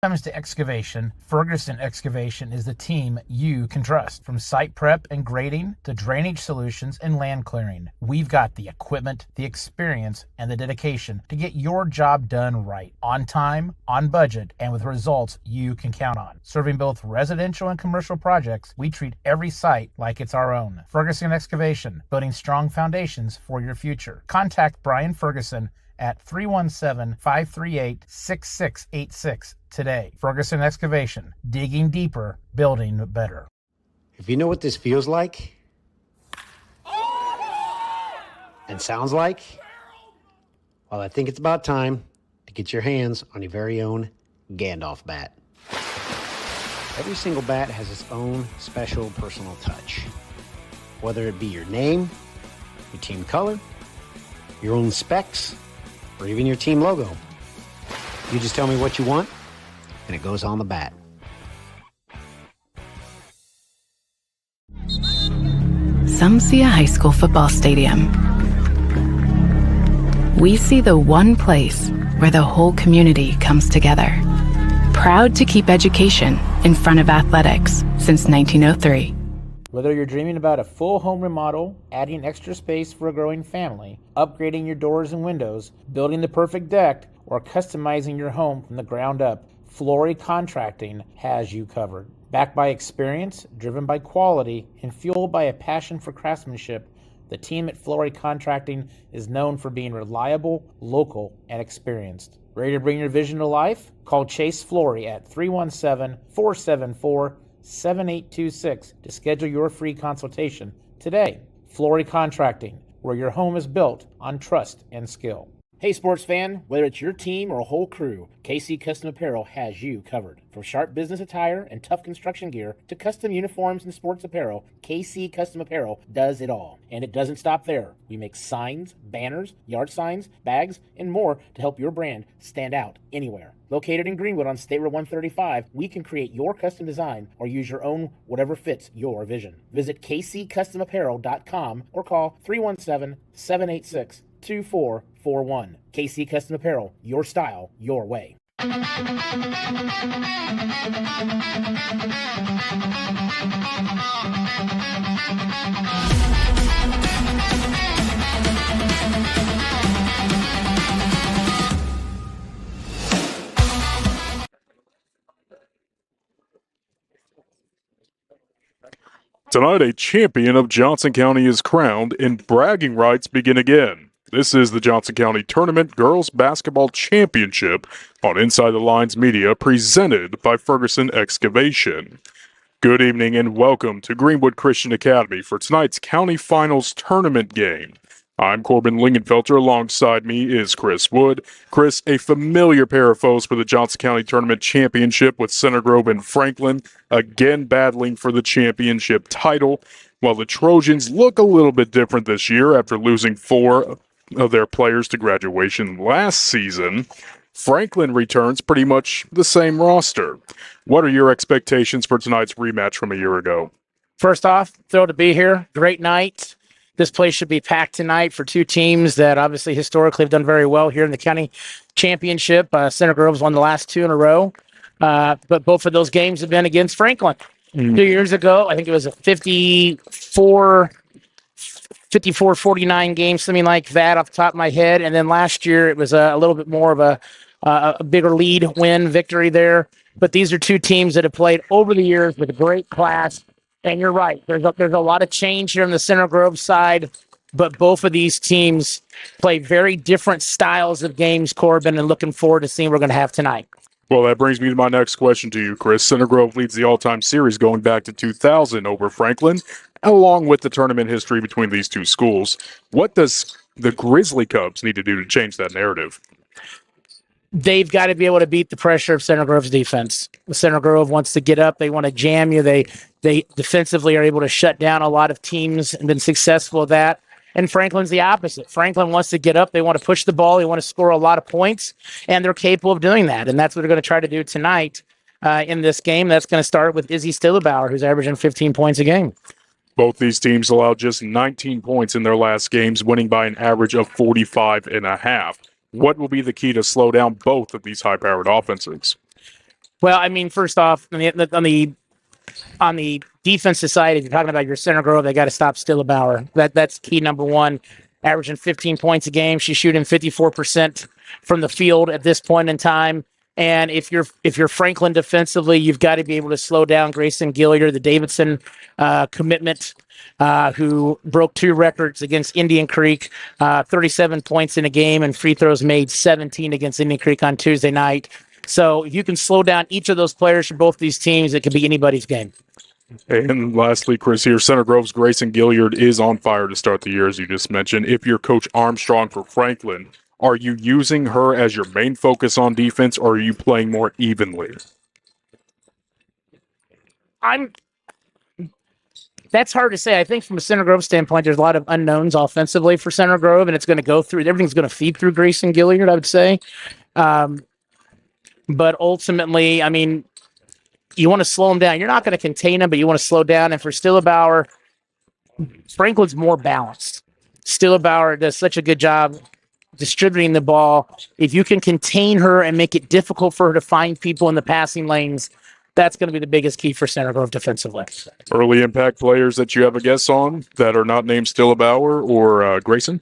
comes to excavation, Ferguson Excavation is the team you can trust. From site prep and grading to drainage solutions and land clearing, we've got the equipment, the experience, and the dedication to get your job done right, on time, on budget, and with results you can count on. Serving both residential and commercial projects, we treat every site like it's our own. Ferguson Excavation, building strong foundations for your future. Contact Brian Ferguson at 317-538-6686 today. Ferguson Excavation, digging deeper, building better. If you know what this feels like and sounds like, well, I think it's about time to get your hands on your very own Gandalf bat. Every single bat has its own special personal touch. Whether it be your name, your team color, your own specs, or even your team logo. You just tell me what you want, and it goes on the bat. Some see a high school football stadium. We see the one place where the whole community comes together. Proud to keep education in front of athletics since 1903. Whether you're dreaming about a full home remodel, adding extra space for a growing family, upgrading your doors and windows, building the perfect deck, or customizing your home from the ground up, Flory Contracting has you covered. Backed by experience, driven by quality, and fueled by a passion for craftsmanship, the team at Flory Contracting is known for being reliable, local, and experienced. Ready to bring your vision to life? Call Chase Flory at 317-474-7826 to schedule your free consultation today. Flory Contracting, where your home is built on trust and skill. Hey sports fan, whether it's your team or a whole crew, KC Custom Apparel has you covered. From sharp business attire and tough construction gear to custom uniforms and sports apparel, KC Custom Apparel does it all. And it doesn't stop there. We make signs, banners, yard signs, bags, and more to help your brand stand out anywhere. Located in Greenwood on State Road 135, we can create your custom design or use your own, whatever fits your vision. Visit kccustomapparel.com or call 317-786-2441. KC Custom Apparel, your style, your way. Tonight, a champion of Johnson County is crowned and bragging rights begin again. This is the Johnson County Tournament Girls Basketball Championship on Inside the Lines Media, presented by Ferguson Excavation. Good evening and welcome to Greenwood Christian Academy for tonight's County Finals Tournament game. I'm Corbin Lingenfelter. Alongside me is Chris Wood. Chris, a familiar pair of foes for the Johnson County Tournament Championship with Center Grove and Franklin, again battling for the championship title. While the Trojans look a little bit different this year after losing 4 of their players to graduation last season, Franklin returns pretty much the same roster. What are your expectations for tonight's rematch from a year ago? First off, thrilled to be here. Great night. This place should be packed tonight for two teams that obviously historically have done very well here in the county championship. Center Grove's won the last 2 in a row, but both of those games have been against Franklin. 2 years ago, I think it was a 54-49 game, something like that off the top of my head. And then last year it was a little bit more of a bigger lead win victory there. But these are two teams that have played over the years with a great class. And you're right. There's a lot of change here on the Center Grove side, but both of these teams play very different styles of games, Corbin, and looking forward to seeing what we're going to have tonight. Well, that brings me to my next question to you, Chris. Center Grove leads the all-time series going back to 2000 over Franklin, along with the tournament history between these two schools. What does the Grizzly Cubs need to do to change that narrative? They've got to be able to beat the pressure of Center Grove's defense. Center Grove wants to get up. They want to jam you. They defensively are able to shut down a lot of teams and been successful at that. And Franklin's the opposite. Franklin wants to get up. They want to push the ball. They want to score a lot of points, and they're capable of doing that. And that's what they're going to try to do tonight in this game. That's going to start with Izzy Stillebauer, who's averaging 15 points a game. Both these teams allowed just 19 points in their last games, winning by an average of 45.5. What will be the key to slow down both of these high-powered offenses? Well, I mean, first off, on the defensive side, if you're talking about your center grove, they got to stop Stillebauer. That's key number one. Averaging 15 points a game, she's shooting 54% from the field at this point in time. And if you're Franklin defensively, you've got to be able to slow down Grayson Gilliard, the Davidson commitment, who broke 2 records against Indian Creek, 37 points in a game and free throws made 17 against Indian Creek on Tuesday night. So if you can slow down each of those players for both these teams, it could be anybody's game. And lastly, Chris, here, Center Grove's Grayson Gilliard is on fire to start the year, as you just mentioned. If you're Coach Armstrong for Franklin, are you using her as your main focus on defense, or are you playing more evenly? That's hard to say. I think from a Center Grove standpoint, there's a lot of unknowns offensively for Center Grove, and it's going to go through, everything's going to feed through Grayson Gilliard, I would say. But ultimately, I mean, you want to slow them down. You're not going to contain them, but you want to slow down. And for Stillebauer, Franklin's more balanced. Stillebauer does such a good job distributing the ball. If you can contain her and make it difficult for her to find people in the passing lanes, that's going to be the biggest key for Center Grove defensively. Early impact players that you have a guess on that are not named Stillebauer or Grayson?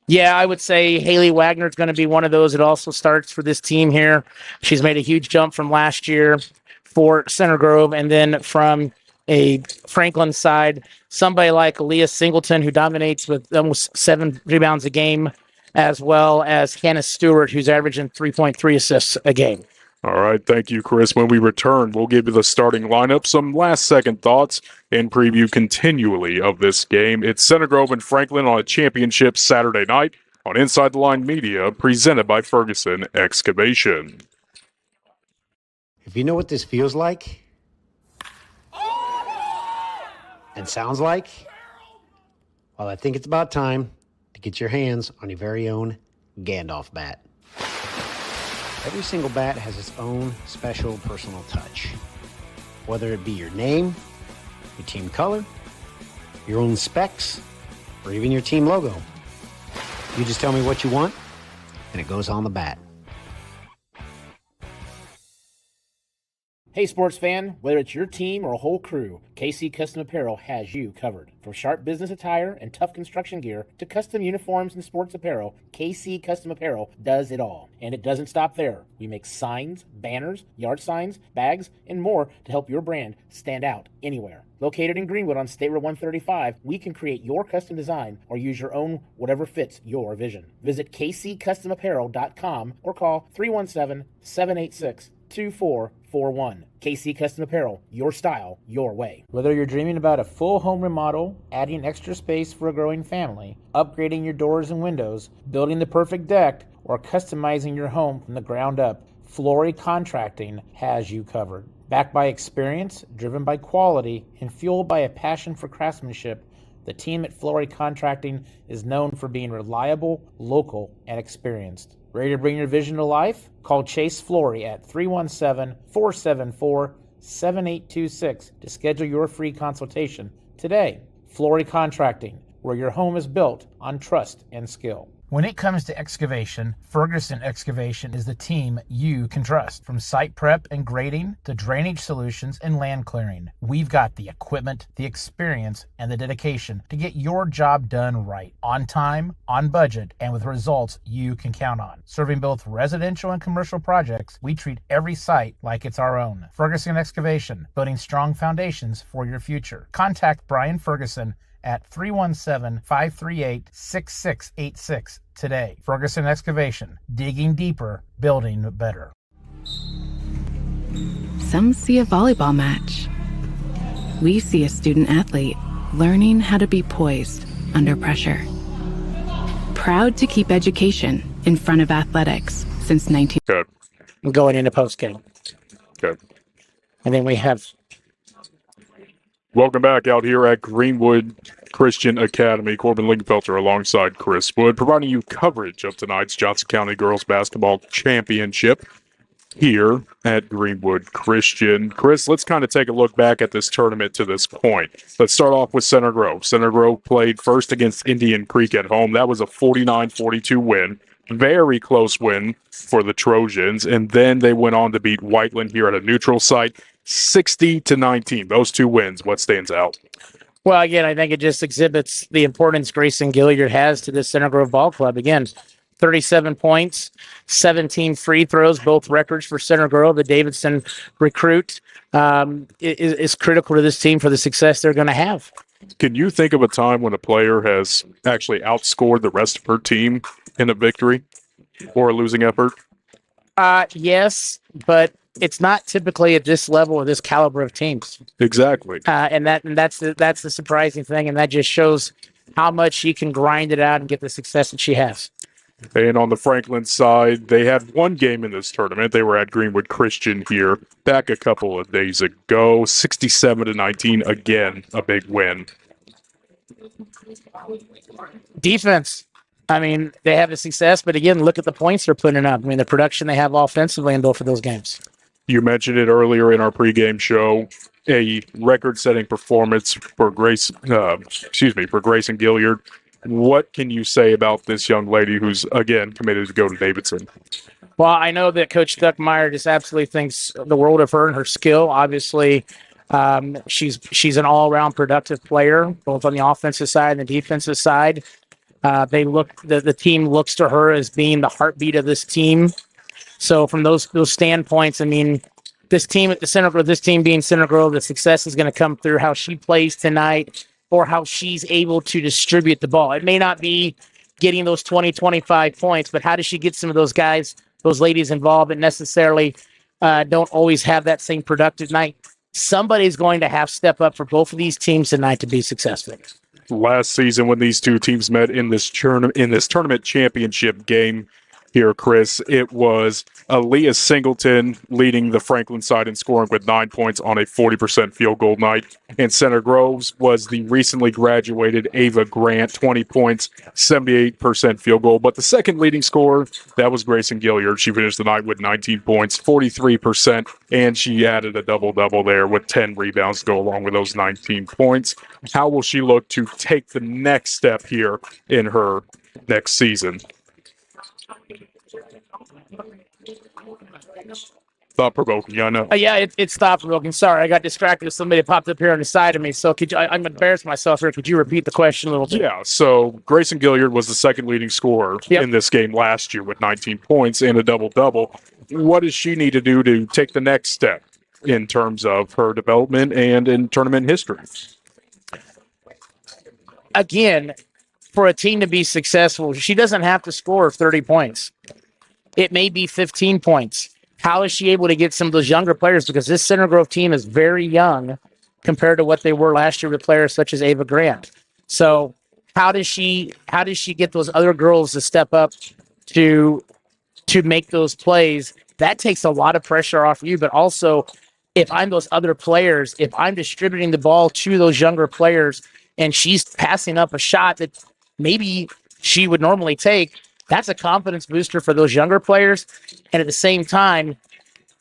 Yeah, I would say Haley Wagner is going to be one of those. It also starts for this team here. She's made a huge jump from last year for Center Grove. And then from a Franklin side, somebody like Aaliyah Singleton, who dominates with almost 7 rebounds a game, as well as Hannah Stewart, who's averaging 3.3 assists a game. All right, thank you, Chris. When we return, we'll give you the starting lineup, some last-second thoughts, and preview continually of this game. It's Center Grove and Franklin on a championship Saturday night on Inside the Line Media, presented by Ferguson Excavation. If you know what this feels like and sounds like, well, I think it's about time to get your hands on your very own Gandalf bat. Every single bat has its own special personal touch. Whether it be your name, your team color, your own specs, or even your team logo. You just tell me what you want, and it goes on the bat. Hey, sports fan, whether it's your team or a whole crew, KC Custom Apparel has you covered. From sharp business attire and tough construction gear to custom uniforms and sports apparel, KC Custom Apparel does it all. And it doesn't stop there. We make signs, banners, yard signs, bags, and more to help your brand stand out anywhere. Located in Greenwood on State Road 135, we can create your custom design or use your own, whatever fits your vision. Visit kccustomapparel.com or call 317-786-2441. KC Custom Apparel, your style, your way. Whether you're dreaming about a full home remodel, adding extra space for a growing family, upgrading your doors and windows, building the perfect deck, or customizing your home from the ground up, Flory Contracting has you covered. Backed by experience, driven by quality, and fueled by a passion for craftsmanship, the team at Flory Contracting is known for being reliable, local, and experienced. Ready to bring your vision to life? Call Chase Flory at 317-474-7826 to schedule your free consultation today. Flory Contracting, where your home is built on trust and skill. When it comes to excavation, Ferguson Excavation is the team you can trust. From site prep and grading to drainage solutions and land clearing, we've got the equipment, the experience, and the dedication to get your job done right, on time, on budget, and with results you can count on. Serving both residential and commercial projects, we treat every site like it's our own. Ferguson Excavation, building strong foundations for your future. Contact Brian Ferguson at 317-538-6686 today. Ferguson Excavation, digging deeper, building better. Some see a volleyball match. We see a student athlete learning how to be poised under pressure. Proud to keep education in front of athletics since 19... Good. Going into postgame. Good. And then we have... Welcome back out here at Greenwood Christian Academy. Corbin Lingenfelter alongside Chris Wood, providing you coverage of tonight's Johnson County Girls Basketball Championship here at Greenwood Christian. Chris, let's kind of take a look back at this tournament to this point. Let's start off with Center Grove. Center Grove played first against Indian Creek at home. That was a 49-42 win. Very close win for the Trojans, and then they went on to beat Whiteland here at a neutral site, 60-19. Those two wins, what stands out? Well, again, I think it just exhibits the importance Grayson Gilliard has to the Center Grove Ball Club. Again, 37 points, 17 free throws, both records for Center Grove. The Davidson recruit is critical to this team for the success they're going to have. Can you think of a time when a player has actually outscored the rest of her team in a victory or a losing effort? Yes, but it's not typically at this level or this caliber of teams. Exactly. And that's the surprising thing, and that just shows how much she can grind it out and get the success that she has. And on the Franklin side, they had one game in this tournament. They were at Greenwood Christian here back a couple of days ago, 67-19. Again, a big win. Defense. I mean, they have the success, but again, look at the points they're putting up. I mean, the production they have offensively in both of those games. You mentioned it earlier in our pregame show, a record-setting performance for Grayson Gilliard. What can you say about this young lady who's, again, committed to go to Davidson? Well, I know that Coach Duckmeyer just absolutely thinks the world of her and her skill. Obviously, she's an all-around productive player, both on the offensive side and the defensive side. The team looks to her as being the heartbeat of this team. So from those standpoints, I mean, this team at the Center Grove, this team being Center Grove, the success is going to come through how she plays tonight or how she's able to distribute the ball. It may not be getting those 20, 25 points, but how does she get some of those guys, those ladies involved that necessarily don't always have that same productive night? Somebody's going to have to step up for both of these teams tonight to be successful. Last season when these two teams met in this tournament championship game here, Chris, it was Aaliyah Singleton leading the Franklin side in scoring with 9 points on a 40% field goal night. And Center Grove's was the recently graduated Ava Grant, 20 points, 78% field goal. But the second leading scorer, that was Grayson Gilliard. She finished the night with 19 points, 43%, and she added a double-double there with 10 rebounds to go along with those 19 points. How will she look to take the next step here in her next season? Thought-provoking, I know. Yeah, it's thought-provoking. Sorry, I got distracted with somebody that popped up here on the side of me. So I'm embarrassed myself here. Could you repeat the question a little bit? Yeah, so Grayson Gilliard was the second leading scorer in this game last year with 19 points and a double-double. What does she need to do to take the next step in terms of her development and in tournament history? Again, for a team to be successful, she doesn't have to score 30 points. It may be 15 points. How is she able to get some of those younger players? Because this Center Grove team is very young compared to what they were last year with players such as Ava Grant. So how does she get those other girls to step up to make those plays? That takes a lot of pressure off you. But also, if I'm those other players, if I'm distributing the ball to those younger players and she's passing up a shot that maybe she would normally take, that's a confidence booster for those younger players. And at the same time,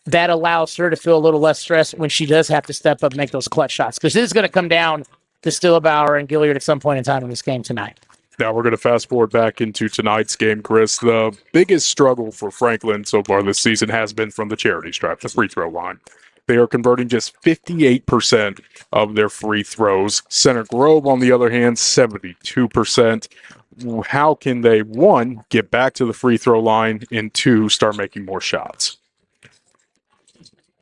that allows her to feel a little less stressed when she does have to step up and make those clutch shots. Because this is going to come down to Stillbauer and Gilliard at some point in time in this game tonight. Now we're going to fast forward back into tonight's game, Chris. The biggest struggle for Franklin so far this season has been from the charity stripe, the free throw line. They are converting just 58% of their free throws. Center Grove, on the other hand, 72%. How can they, one, get back to the free throw line, and two, start making more shots?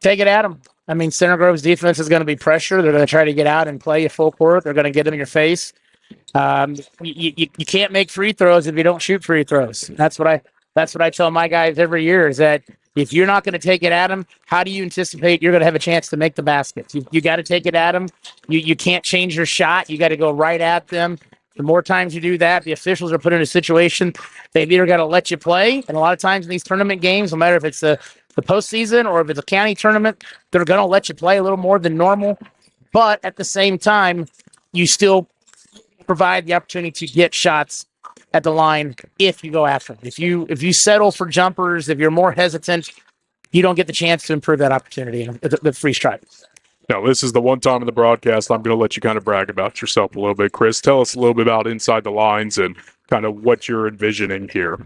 Take it at them. I mean, Center Grove's defense is going to be pressure. They're going to try to get out and play you full court. They're going to get them in your face. You can't make free throws if you don't shoot free throws. That's what I tell my guys every year is that if you're not going to take it at them, how do you anticipate you're going to have a chance to make the baskets? You got to take it at them. You can't change your shot. You got to go right at them. The more times you do that, the officials are put in a situation they've either got to let you play, and a lot of times in these tournament games, no matter if it's the postseason or if it's a county tournament, they're going to let you play a little more than normal. But at the same time, you still provide the opportunity to get shots at the line if you go after them. If you settle for jumpers, if you're more hesitant, you don't get the chance to improve that opportunity in the free stripe. Now, this is the one time in the broadcast I'm going to let you kind of brag about yourself a little bit. Chris, tell us a little bit about Inside the Lines and kind of what you're envisioning here.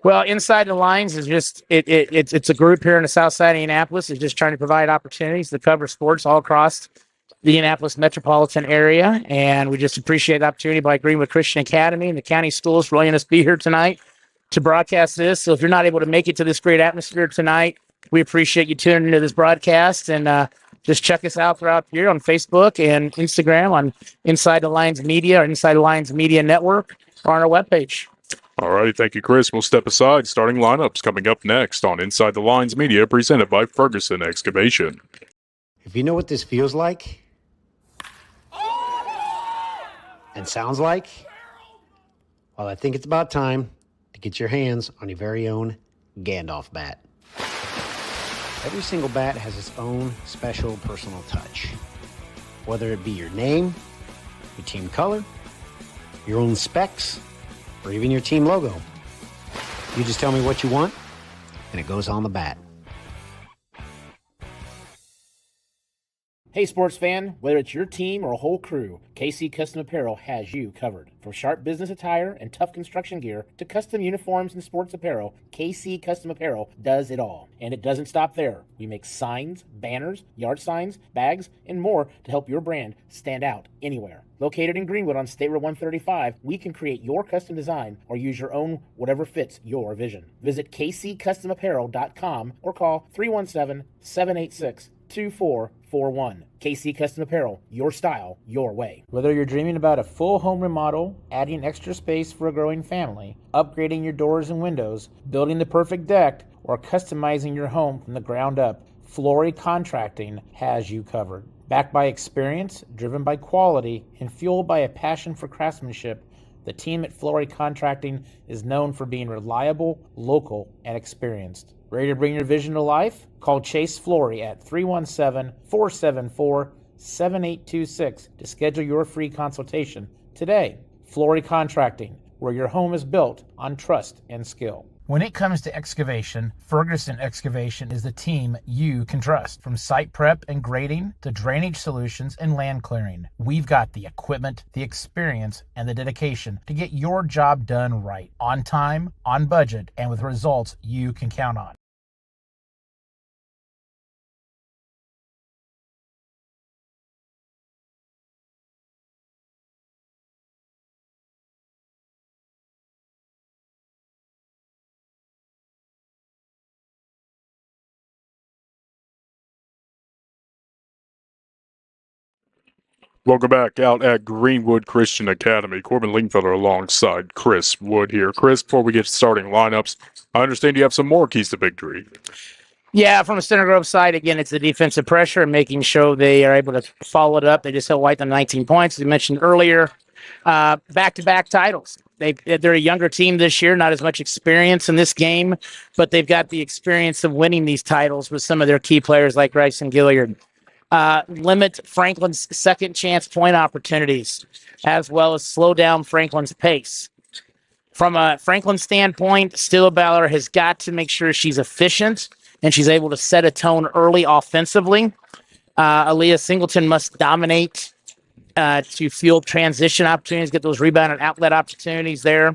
Well, Inside the Lines is just it's a group here in the South Side of Indianapolis. It's just trying to provide opportunities to cover sports all across the Indianapolis metropolitan area, and we just appreciate the opportunity by Greenwood Christian Academy and the county schools for letting us be here tonight to broadcast this. So if you're not able to make it to this great atmosphere tonight, we appreciate you tuning into this broadcast, and just check us out throughout here on Facebook and Instagram on Inside the Lines Media or Inside the Lines Media Network or on our webpage. All righty, thank you, Chris. We'll step aside. Starting lineups coming up next on Inside the Lines Media, presented by Ferguson Excavation. If you know what this feels like and sounds like, well, I think it's about time to get your hands on your very own Gandalf bat. Every single bat has its own special personal touch. Whether it be your name, your team color, your own specs, or even your team logo. You just tell me what you want, and it goes on the bat. Hey, sports fan, whether it's your team or a whole crew, KC Custom Apparel has you covered. From sharp business attire and tough construction gear to custom uniforms and sports apparel, KC Custom Apparel does it all. And it doesn't stop there. We make signs, banners, yard signs, bags, and more to help your brand stand out anywhere. Located in Greenwood on State Road 135, we can create your custom design or use your own, whatever fits your vision. Visit kccustomapparel.com or call 317-786-2441. KC Custom Apparel, your style, your way. Whether you're dreaming about a full home remodel, adding extra space for a growing family, upgrading your doors and windows, building the perfect deck, or customizing your home from the ground up, Flory Contracting has you covered. Backed by experience, driven by quality, and fueled by a passion for craftsmanship, the team at Flory Contracting is known for being reliable, local, and experienced. Ready to bring your vision to life? Call Chase Flory at 317-474-7826 to schedule your free consultation today. Flory Contracting, where your home is built on trust and skill. When it comes to excavation, Ferguson Excavation is the team you can trust. From site prep and grading to drainage solutions and land clearing, we've got the equipment, the experience, and the dedication to get your job done right, on time, on budget, and with results you can count on. Welcome back out at Greenwood Christian Academy. Corbin Lingfelder alongside Chris Wood here. Chris, before we get starting lineups, I understand you have some more keys to victory. Yeah, from the Center Grove side, again, it's the defensive pressure and making sure they are able to follow it up. They just held White on 19 points, as you mentioned earlier. Back-to-back titles. They're a younger team this year, not as much experience in this game, but they've got the experience of winning these titles with some of their key players like Bryson Gilliard. Limit Franklin's second chance point opportunities, as well as slow down Franklin's pace. From a Franklin standpoint, Stilla Ballard has got to make sure she's efficient and she's able to set a tone early offensively. Aaliyah Singleton must dominate to field transition opportunities, get those rebound and outlet opportunities there.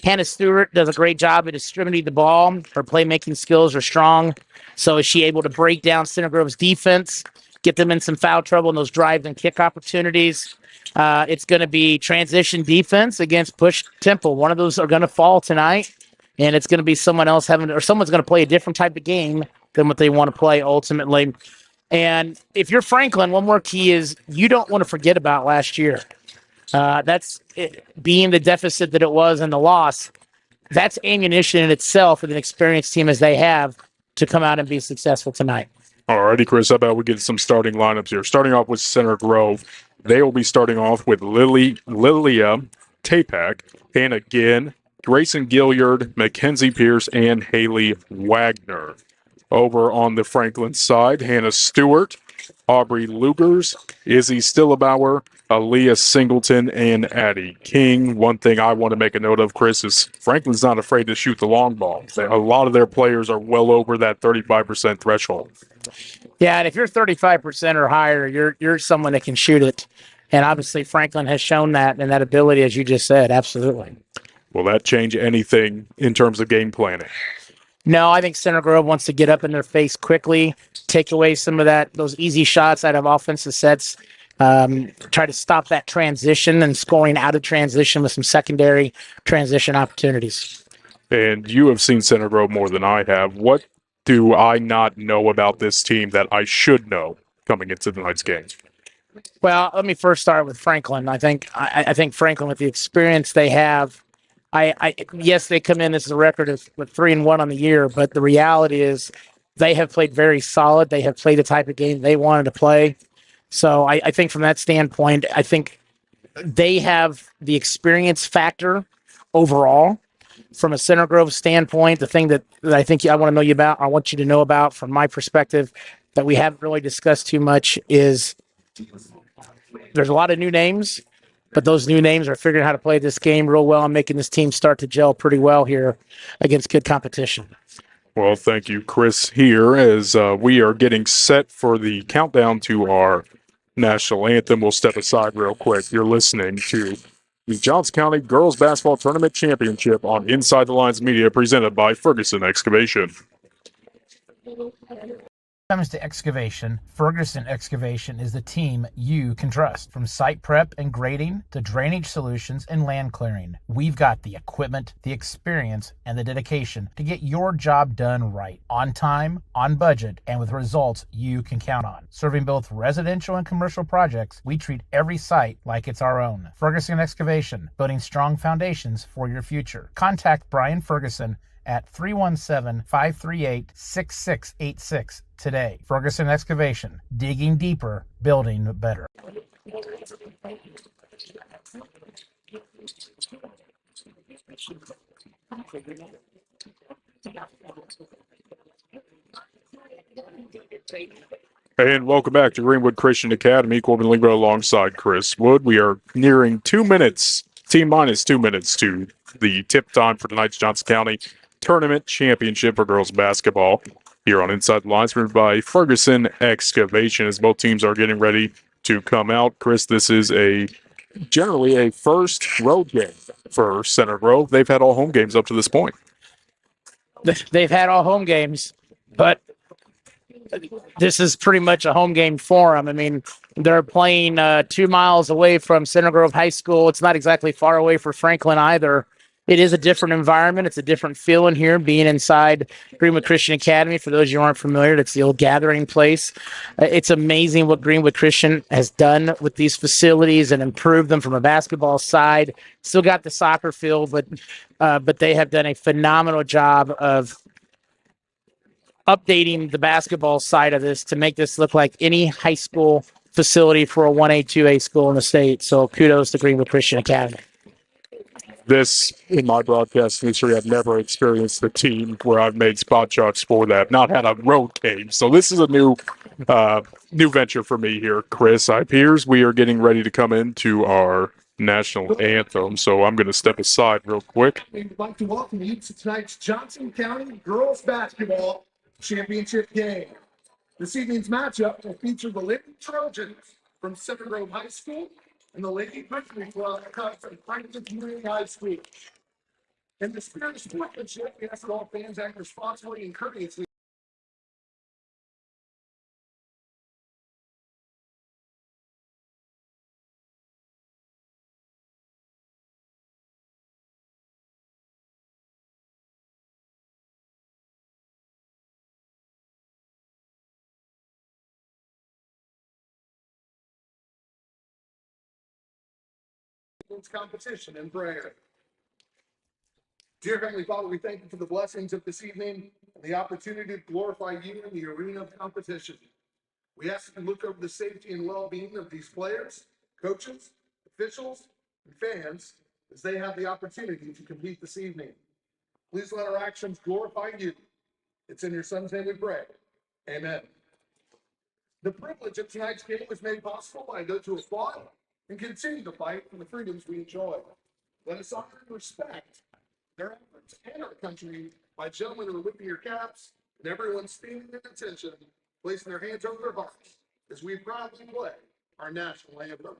Hannah Stewart does a great job at distributing the ball. Her playmaking skills are strong. So is she able to break down Center Grove's defense, get them in some foul trouble in those drive and kick opportunities? It's going to be transition defense against push tempo. One of those are going to fall tonight, and it's going to be someone else someone's going to play a different type of game than what they want to play ultimately. And if you're Franklin, one more key is you don't want to forget about last year. That's it, being the deficit that it was and the loss. That's ammunition in itself with an experienced team as they have to come out and be successful tonight. All righty, Chris, how about we get some starting lineups here? Starting off with Center Grove, they will be starting off with Lilia Tapak, Hannah Ginn, Grayson Gilliard, Mackenzie Pierce, and Haley Wagner. Over on the Franklin side, Hannah Stewart, Aubrey Lugers, Izzy Stillabauer, Aaliyah Singleton, and Addie King. One thing I want to make a note of, Chris, is Franklin's not afraid to shoot the long ball. A lot of their players are well over that 35% threshold. Yeah, and if you're 35% or higher, you're someone that can shoot it. And obviously Franklin has shown that and that ability, as you just said, absolutely. Will that change anything in terms of game planning? No, I think Center Grove wants to get up in their face quickly, take away some of those easy shots out of offensive sets, try to stop that transition and scoring out of transition with some secondary transition opportunities. And you have seen Center Grove more than I have. What do I not know about this team that I should know coming into tonight's game? Well, let me first start with Franklin. I think Franklin, with the experience they have, yes, they come in. This is a record of 3-1 on the year, but the reality is they have played very solid. They have played the type of game they wanted to play. So I think from that standpoint, I think they have the experience factor overall. From a Center Grove standpoint, the thing that I think I want you to know about from my perspective that we haven't really discussed too much is there's a lot of new names, but those new names are figuring out how to play this game real well and making this team start to gel pretty well here against good competition. Well, thank you, Chris, here as we are getting set for the countdown to our national anthem. We'll step aside real quick. You're listening to the Johnson County Girls Basketball Tournament Championship on Inside the Lines Media, presented by Ferguson Excavation. When it comes to excavation, Ferguson Excavation is the team you can trust. From site prep and grading to drainage solutions and land clearing, we've got the equipment, the experience, and the dedication to get your job done right, on time, on budget, and with results you can count on. Serving both residential and commercial projects, we treat every site like it's our own. Ferguson Excavation, building strong foundations for your future. Contact Brian Ferguson at 317-538-6686 today. Ferguson Excavation, digging deeper, building better. And welcome back to Greenwood Christian Academy. Corbin Lingro alongside Chris Wood. We are nearing 2 minutes, T-minus 2 minutes to the tip time for tonight's Johnson County Tournament Championship for girls basketball here on Inside the Lines, presented by Ferguson Excavation, as both teams are getting ready to come out. Chris, this is generally a first road game for Center Grove. They've had all home games up to this point. They've had all home games, but this is pretty much a home game for them. I mean, they're playing 2 miles away from Center Grove High School. It's not exactly far away for Franklin either. It is a different environment. It's a different feeling here, being inside Greenwood Christian Academy. For those of you who aren't familiar, it's the old gathering place. It's amazing what Greenwood Christian has done with these facilities and improved them from a basketball side. Still got the soccer field, but they have done a phenomenal job of updating the basketball side of this to make this look like any high school facility for a 1A, 2A school in the state. So kudos to Greenwood Christian Academy. This, in my broadcast history, I've never experienced a team where I've made spot shots for that, not had a road game. So this is a new venture for me here, Chris. It appears we are getting ready to come into our national anthem, so I'm going to step aside real quick. We'd like to welcome you to tonight's Johnson County Girls Basketball Championship game. This evening's matchup will feature the Lady Trojans from Center Grove High School and the Lady Country Club from Franklin Community High School. In the spirit of sportsmanship, we ask that all fans act responsibly and courteously. Competition and prayer. Dear Heavenly Father, we thank you for the blessings of this evening and the opportunity to glorify you in the arena of competition. We ask that you look over the safety and well-being of these players, coaches, officials, and fans as they have the opportunity to compete this evening. Please let our actions glorify you. It's in your Son's name we pray. Amen. The privilege of tonight's game was made possible by those who applaud and continue to fight for the freedoms we enjoy. Let us honor and respect their efforts and our country by gentlemen who are lifting your caps and everyone standing in attention, placing their hands over their hearts as we proudly play our national anthem.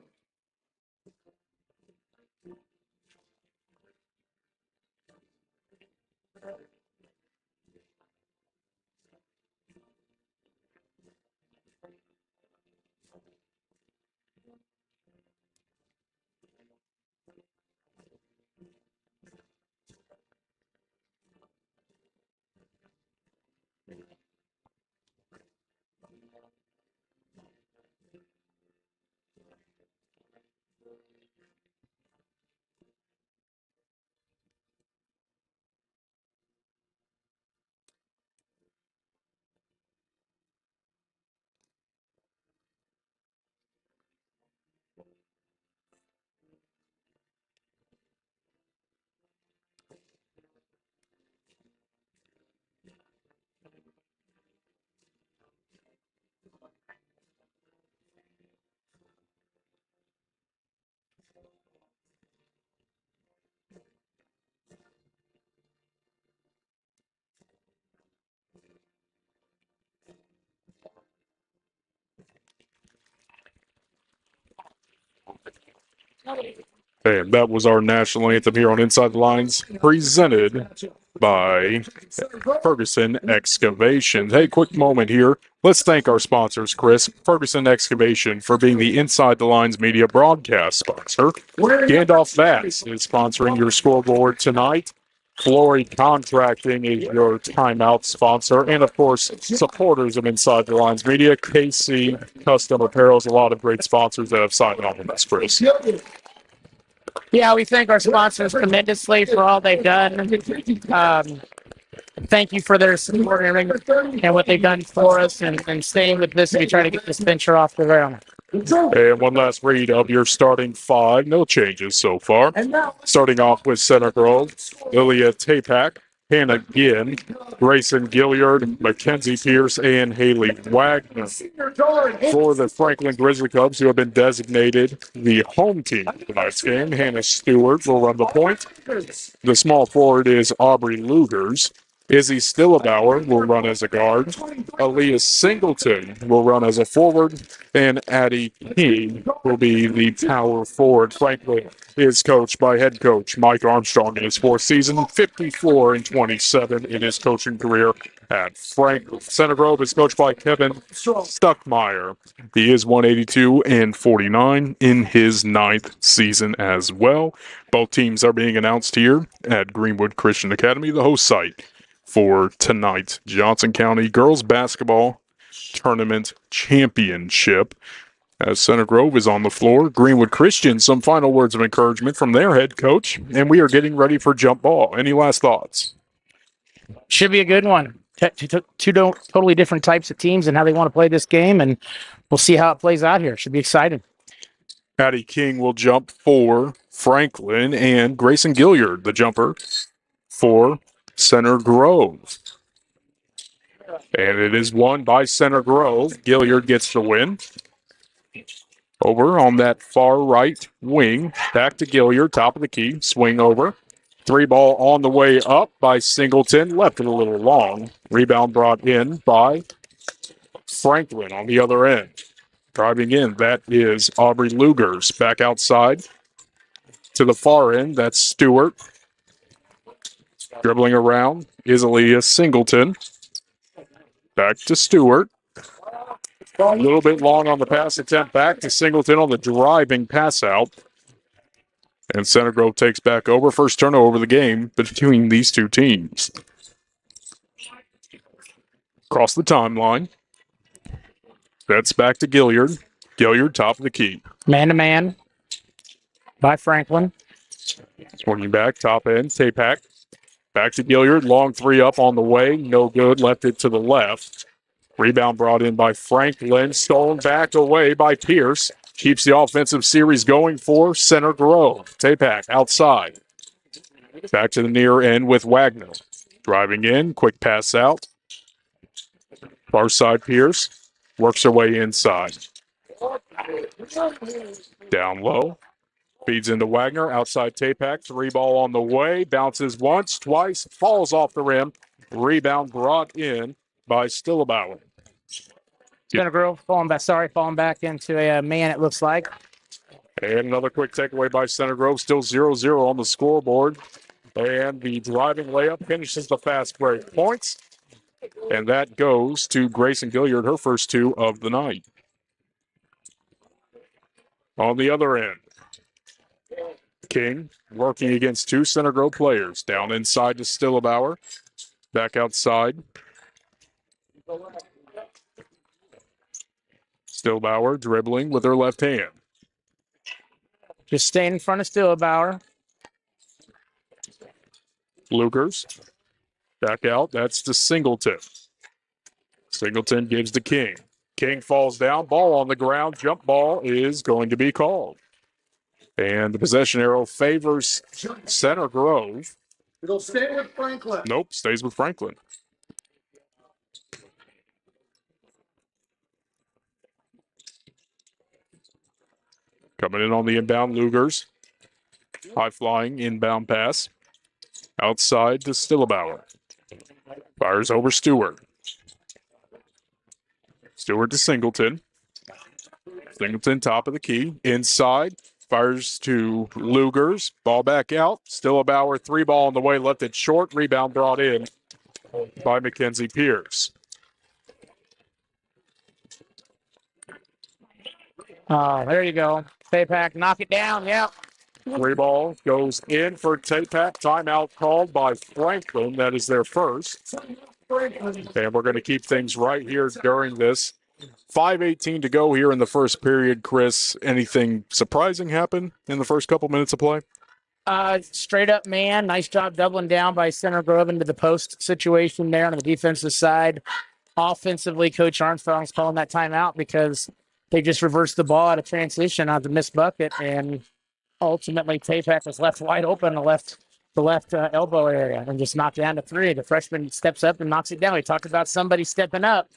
And that was our national anthem here on Inside the Lines, presented by Ferguson Excavation. Hey, quick moment here. Let's thank our sponsors, Chris. Ferguson Excavation for being the Inside the Lines media broadcast sponsor. Gandalf Vats is sponsoring your scoreboard tonight. Flory Contracting is your timeout sponsor. And, of course, supporters of Inside the Lines Media, KC Custom Apparels, a lot of great sponsors that have signed on with us, Chris. Yeah, we thank our sponsors tremendously for all they've done. Thank you for their support and what they've done for us and staying with this as we try to get this venture off the ground. And one last read of your starting five. No changes so far. Starting off with Center Grove, Lilia Tapak, Hannah Ginn, Grayson Gilliard, Mackenzie Pierce, and Haley Wagner. For the Franklin Grizzly Cubs, who have been designated the home team for tonight's game, Hannah Stewart will run the point. The small forward is Aubrey Lugers. Izzy Stillebauer will run as a guard. Aaliyah Singleton will run as a forward. And Addie King will be the power forward. Franklin is coached by head coach Mike Armstrong in his fourth season, 54-27 in his coaching career at Franklin. Center Grove is coached by Kevin Stuckmeyer. He is 182-49 in his ninth season as well. Both teams are being announced here at Greenwood Christian Academy, the host site for tonight's Johnson County Girls Basketball Tournament Championship. As Center Grove is on the floor, Greenwood Christian, some final words of encouragement from their head coach, and we are getting ready for jump ball. Any last thoughts? Should be a good one. Two totally different types of teams and how they want to play this game, and we'll see how it plays out here. Should be exciting. Addie King will jump for Franklin, and Grayson Gilliard, the jumper, for Center Grove. And it is won by Center Grove. Gilliard gets the win. Over on that far right wing. Back to Gilliard, top of the key. Swing over. Three ball on the way up by Singleton. Left it a little long. Rebound brought in by Franklin on the other end. Driving in, that is Aubrey Lugers. Back outside to the far end. That's Stewart. Dribbling around is Aaliyah Singleton. Back to Stewart. A little bit long on the pass attempt. Back to Singleton on the driving pass out. And Center Grove takes back over. First turnover of the game between these two teams. Across the timeline. That's back to Gilliard. Gilliard, top of the key. Man-to-man by Franklin. Swinging back, top end, Tapak. Back to Gilliard, long three up on the way. No good, left it to the left. Rebound brought in by Franklin. Stolen back away by Pierce. Keeps the offensive series going for Center Grove. Tapak outside. Back to the near end with Wagner. Driving in, quick pass out. Far side Pierce. Works her way inside. Down low. Feeds into Wagner. Outside Tapak. Three ball on the way. Bounces once, twice. Falls off the rim. Rebound brought in by Stillebauer. Center Grove falling back into a man, it looks like. And another quick takeaway by Center Grove. Still 0-0 on the scoreboard. And the driving layup finishes the fast break points. And that goes to Grayson Gilliard, her first two of the night. On the other end, King working against two Center Grove players. Down inside to Stillebauer. Back outside. Stillebauer dribbling with her left hand. Just staying in front of Stillebauer. Lugers. Back out. That's to Singleton. Singleton gives to King. King falls down. Ball on the ground. Jump ball is going to be called. And the possession arrow favors Center Grove. It'll stay with Franklin. Nope, stays with Franklin. Coming in on the inbound, Lugers. High flying inbound pass. Outside to Stillebauer. Fires over Stewart. Stewart to Singleton. Singleton top of the key. Inside. Fires to Lugers. Ball back out. Stillabauer, 3-ball on the way. Left it short. Rebound brought in by Mackenzie Pierce. There you go. Tapak, knock it down. Yep. 3-ball goes in for Tapak. Timeout called by Franklin. That is their first. And we're going to keep things right here during this. 5:18 to go here in the first period. Chris, anything surprising happen in the first couple minutes of play? Straight up man. Nice job doubling down by Center Grove into the post situation there on the defensive side. Offensively, Coach Armstrong's calling that timeout because they just reversed the ball out of transition on the missed bucket, and ultimately Tapak was left wide open in the left elbow area and just knocked down to 3. The freshman steps up and knocks it down. We talked about somebody stepping up.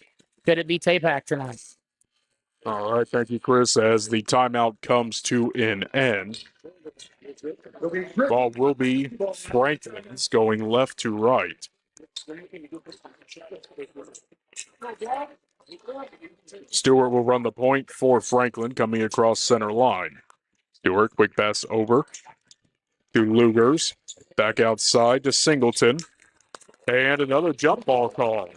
Could it be Tapak tonight? All right, thank you, Chris. As the timeout comes to an end, ball will be Franklin's going left to right. Stewart will run the point for Franklin coming across center line. Stewart, quick pass over to Lugers. Back outside to Singleton. And another jump ball call.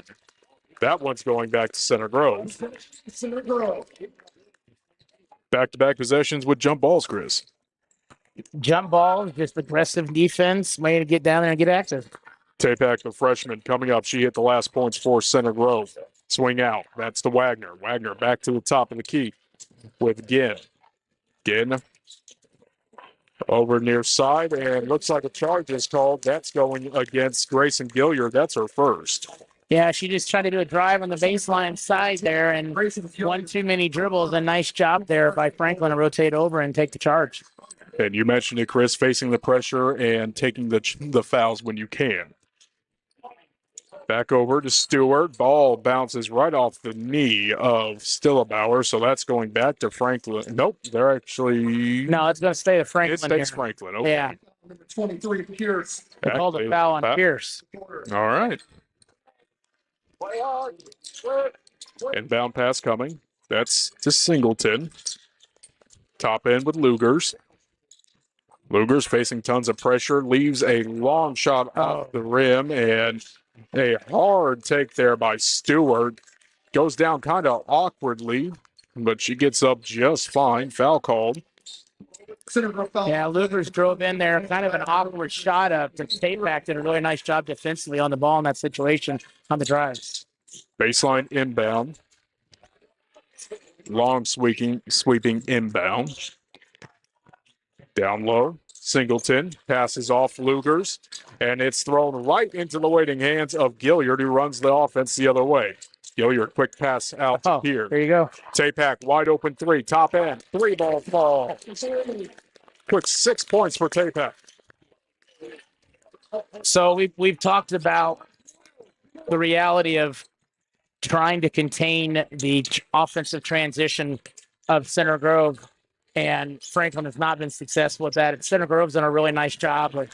That one's going back to Center Grove. Back-to-back possessions with jump balls, Chris. Jump ball, just aggressive defense, way to get down there and get active. Tapak, the freshman, coming up. She hit the last points for Center Grove. Swing out. That's to Wagner. Wagner back to the top of the key with Ginn. Ginn over near side, and looks like a charge is called. That's going against Grayson Gilliard. That's her first. Yeah, she just tried to do a drive on the baseline side there, and one too many dribbles. A nice job there by Franklin to rotate over and take the charge. And you mentioned it, Chris, facing the pressure and taking the fouls when you can. Back over to Stewart. Ball bounces right off the knee of Stillabauer, so that's going back to Franklin. Nope, they're actually... No, it's going to stay to Franklin. It stays here. Franklin. Okay. Yeah. Number 23, Pierce. They called a foul on Pierce. All right. Inbound pass coming. That's to Singleton. Top end with Lugers. Lugers facing tons of pressure. Leaves a long shot off the rim, and a hard take there by Stewart. Goes down kind of awkwardly, but she gets up just fine. Foul called. Yeah, Lugers drove in there, kind of an awkward shot up to Tapak. Did a really nice job defensively on the ball in that situation on the drives. Baseline inbound. Long sweeping inbound. Down low. Singleton passes off Lugers, and it's thrown right into the waiting hands of Gilliard, who runs the offense the other way. Gilliard, quick pass out here. There you go. Tapak, wide open 3, top end, 3-ball fall. Quick 6 points for Tapak. So we've talked about the reality of trying to contain the offensive transition of Center Grove, and Franklin has not been successful with that. Center Grove's done a really nice job of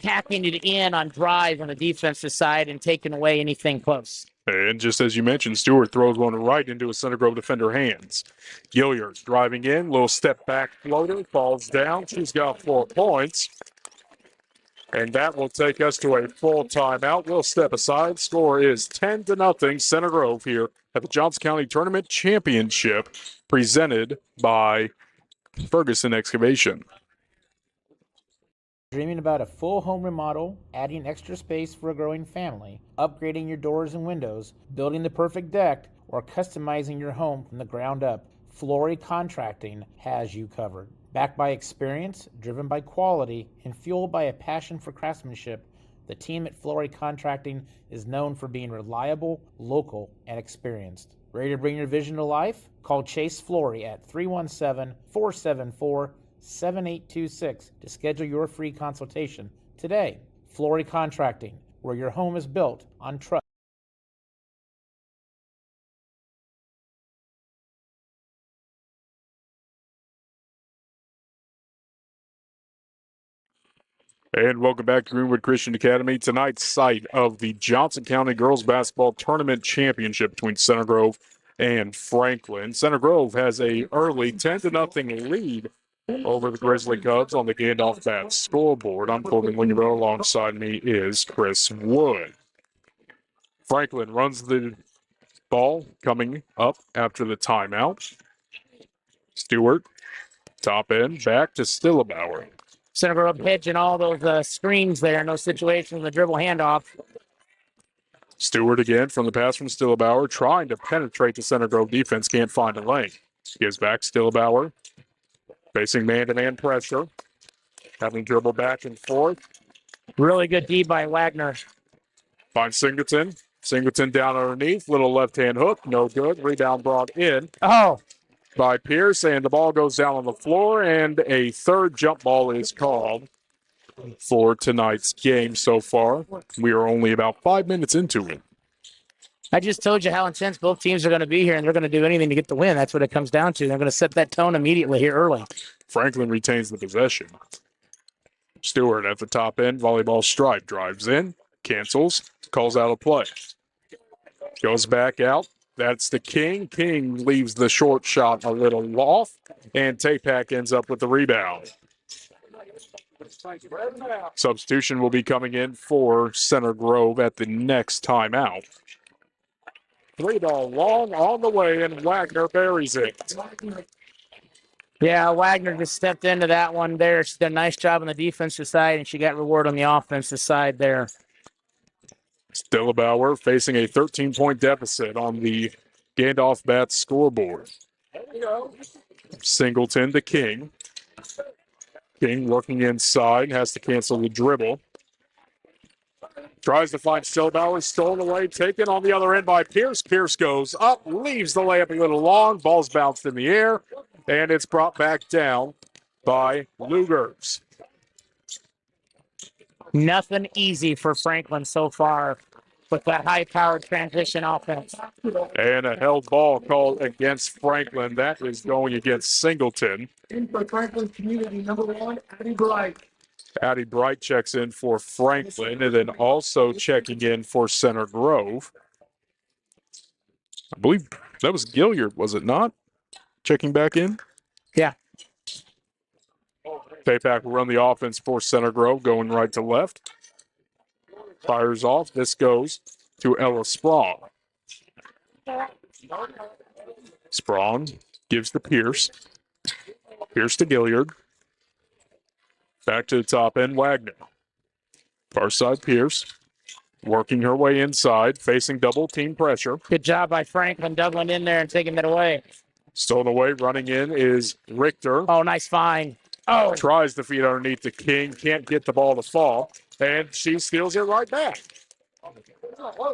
packing it in on drive on the defensive side and taking away anything close. And just as you mentioned, Stewart throws one right into a Center Grove defender hands. Gilliard driving in, little step back floater, falls down. She's got 4 points. And that will take us to a full timeout. We'll step aside. Score is 10-0 Center Grove here at the Johnson County Tournament Championship, presented by Ferguson Excavation. Dreaming about a full home remodel, adding extra space for a growing family, upgrading your doors and windows, building the perfect deck, or customizing your home from the ground up, Flory Contracting has you covered. Backed by experience, driven by quality, and fueled by a passion for craftsmanship, the team at Flory Contracting is known for being reliable, local, and experienced. Ready to bring your vision to life? Call Chase Flory at 317-474-7826 to schedule your free consultation today. Flory Contracting, where your home is built on trust. And welcome back to Greenwood Christian Academy. Tonight's site of the Johnson County Girls Basketball Tournament Championship between Center Grove and Franklin. Center Grove has a early 10-0 lead over the Grizzly Cubs on the Gandalf Bat scoreboard. I'm Corbin Lingerville. Alongside me is Chris Wood. Franklin runs the ball coming up after the timeout. Stewart, top end, back to Stillebauer. Center Grove hedging all those screens there in those situations, the dribble handoff. Stewart again from the pass from Stillebauer, trying to penetrate the Center Grove defense, can't find a lane. Gives back Stillebauer, facing man-to-man pressure, having dribble back and forth. Really good D by Wagner. Finds Singleton. Singleton down underneath, little left-hand hook, no good. Rebound brought in by Pierce, and the ball goes down on the floor, and a third jump ball is called for tonight's game so far. We are only about 5 minutes into it. I just told you how intense both teams are going to be here, and they're going to do anything to get the win. That's what it comes down to. They're going to set that tone immediately here early. Franklin retains the possession. Stewart at the top end, volleyball stripe, drives in, cancels, calls out a play. Goes back out. That's the King. King leaves the short shot a little off, and Tapak ends up with the rebound. Substitution will be coming in for Center Grove at the next timeout. 3-ball long on the way, and Wagner buries it. Yeah, Wagner just stepped into that one there. She did a nice job on the defensive side, and she got reward on the offensive side there. Stillebauer facing a 13-point deficit on the Gandalf Bats scoreboard. Singleton to King. King working inside, has to cancel the dribble. Tries to find Stillebauer, stolen away, taken on the other end by Pierce. Pierce goes up, leaves the layup a little long. Ball's bounced in the air, and it's brought back down by Lugers. Nothing easy for Franklin so far with that high-powered transition offense. And a held ball called against Franklin. That is going against Singleton. In for Franklin Community, number 1, Addie Bright. Addie Bright checks in for Franklin, and then also checking in for Center Grove. I believe that was Gilliard, was it not? Checking back in? Yeah. Tapak will run the offense for Center Grove, going right to left. Fires off. This goes to Ella Sprawn. Sprawn gives to Pierce. Pierce to Gilliard. Back to the top end, Wagner. Far side, Pierce. Working her way inside, facing double team pressure. Good job by Franklin doubling in there and taking that away. Stolen away, running in is Richter. Oh, nice find. Oh. Tries to feed underneath the King, can't get the ball to fall, and she steals it right back.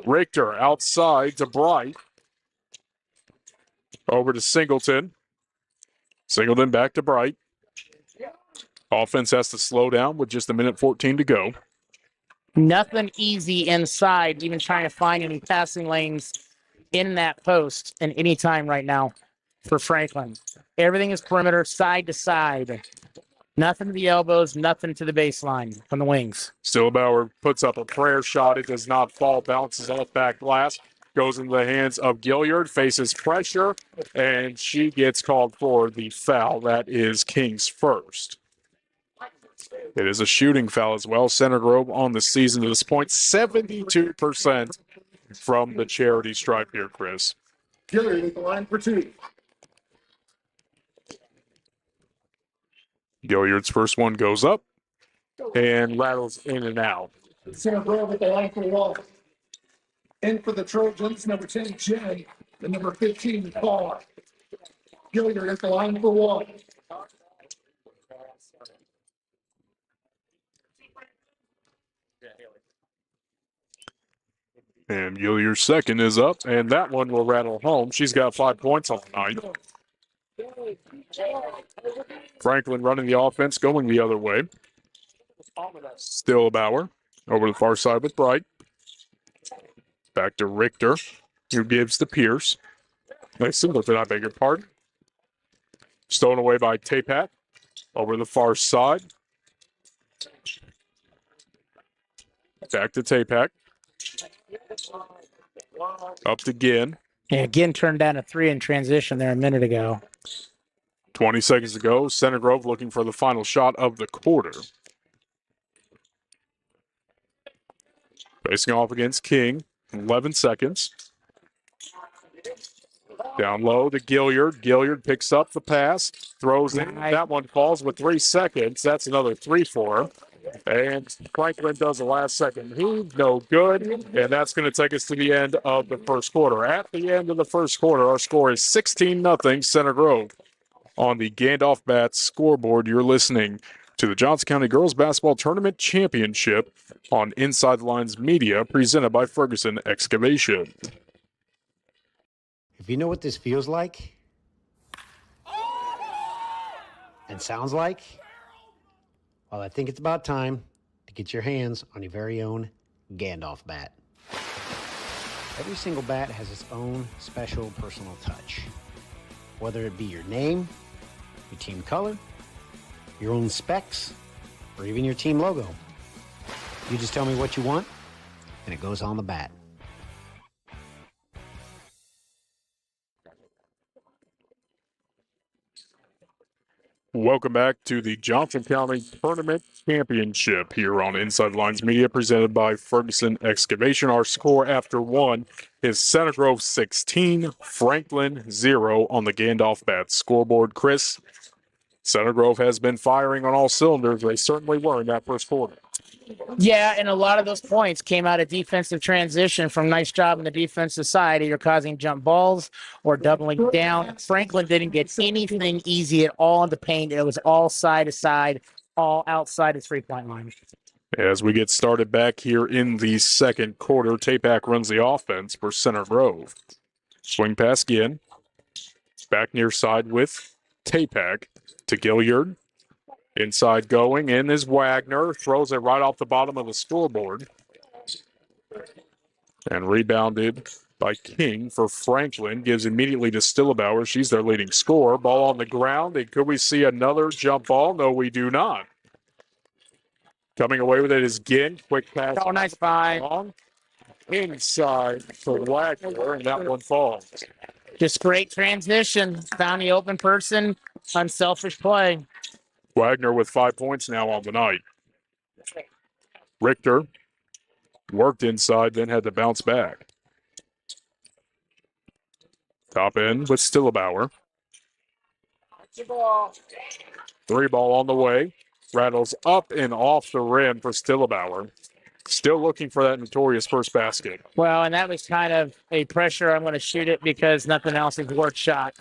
Richter outside to Bright. Over to Singleton. Singleton back to Bright. Offense has to slow down with just 1:14 to go. Nothing easy inside, even trying to find any passing lanes in that post in any time right now for Franklin. Everything is perimeter, side to side. Nothing to the elbows, nothing to the baseline from the wings. Stillebauer puts up a prayer shot. It does not fall, bounces off back glass, goes into the hands of Gilliard, faces pressure, and she gets called for the foul. That is King's first. It is a shooting foul as well. Center Grove on the season to this point, 72% from the charity stripe here, Chris. Gilliard with the line for 2. Gilliard's first one goes up and rattles in and out. Center Grove with the line for 1. In for the Trojans, number 10, Jen, and number 15, Paul. Gilliard at the line for 1. And Gilliard's second is up, and that one will rattle home. She's got 5 points on the night. Franklin running the offense, going the other way. Stillebauer over the far side with Bright. Back to Richter, who gives to Pierce. Nice Singleton, I beg your pardon. Stolen away by Tapak over the far side. Back to Tapak. Up to Ginn. Yeah, again turned down a 3 in transition there a minute ago. 20 seconds to go. Center Grove looking for the final shot of the quarter. Facing off against King. 11 seconds. Down low to Gilliard. Gilliard picks up the pass, throws in. That one falls with 3 seconds. That's another 3 for him. And Franklin does the last second heave. No good. And that's going to take us to the end of the first quarter. At the end of the first quarter, our score is 16-0 Center Grove. On the Gandalf Bats scoreboard, you're listening to the Johnson County Girls Basketball Tournament Championship on Inside the Lines Media, presented by Ferguson Excavation. If you know what this feels like and sounds like, well, I think it's about time to get your hands on your very own Gandalf bat. Every single bat has its own special personal touch. Whether it be your name, your team color, your own specs, or even your team logo. You just tell me what you want, and it goes on the bat. Welcome back to the Johnson County Tournament Championship here on Inside Lines Media, presented by Ferguson Excavation. Our score after one is Center Grove 16, Franklin 0 on the Gandalf Bats scoreboard. Chris, Center Grove has been firing on all cylinders. They certainly were in that first quarter. Yeah, and a lot of those points came out of defensive transition from nice job on the defensive side, either causing jump balls or doubling down. Franklin didn't get anything easy at all in the paint. It was all side to side, all outside the three-point line. As we get started back here in the second quarter, Tapak runs the offense for Center Grove. Swing pass again. Back near side with Tapak to Gilliard. Inside going in is Wagner. Throws it right off the bottom of the scoreboard. And rebounded by King for Franklin. Gives immediately to Stillebauer. She's their leading scorer. Ball on the ground. And could we see another jump ball? No, we do not. Coming away with it is Ginn. Quick pass. Oh, nice five. Long. Inside for Wagner, and that one falls. Just great transition. Found the open person. Unselfish play. Wagner with 5 points now on the night. Richter worked inside, then had to bounce back. Top end with Stillebauer. 3 ball on the way. Rattles up and off the rim for Stillebauer. Still looking for that notorious first basket. Well, and that was kind of a pressure. I'm going to shoot it because nothing else is worth shot.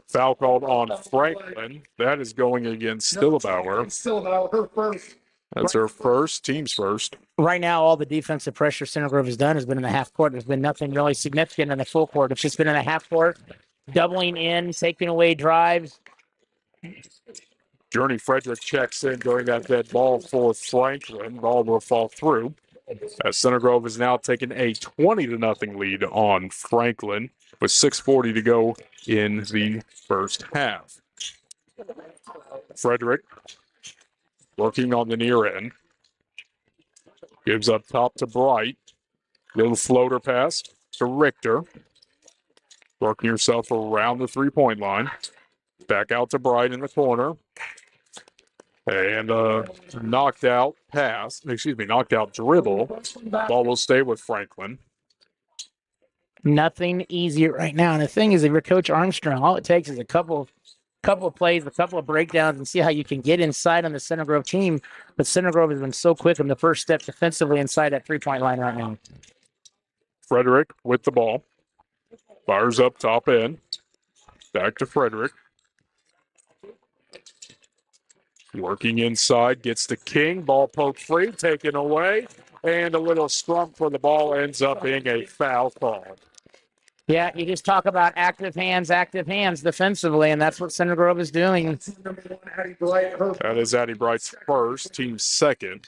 Foul called on Franklin. That is going against Stillebauer. Stillebauer, her first. That's her first, team's first. Right now, all the defensive pressure Center Grove has done has been in the half court. There's been nothing really significant in the full court. It's just been in the half court, doubling in, taking away drives. Journey Frederick checks in during that dead ball for Franklin. Ball will fall through. As Center Grove has now taken a 20-0 lead on Franklin with 6:40 to go in the first half. Frederick working on the near end. Gives up top to Bright. Little floater pass to Richter. Working herself around the three-point line. Back out to Bright in the corner. And knocked out dribble. Ball will stay with Franklin. Nothing easy right now. And the thing is, if you're Coach Armstrong, all it takes is a couple of plays, a couple of breakdowns, and see how you can get inside on the Center Grove team. But Center Grove has been so quick on the first step defensively inside that three-point line right now. Frederick with the ball. Fires up top end. Back to Frederick. Working inside, gets to King. Ball poked free, taken away. And a little scrum for the ball ends up being a foul call. Yeah, you just talk about active hands defensively, and that's what Center Grove is doing. That is Addie Bright's first, team's second.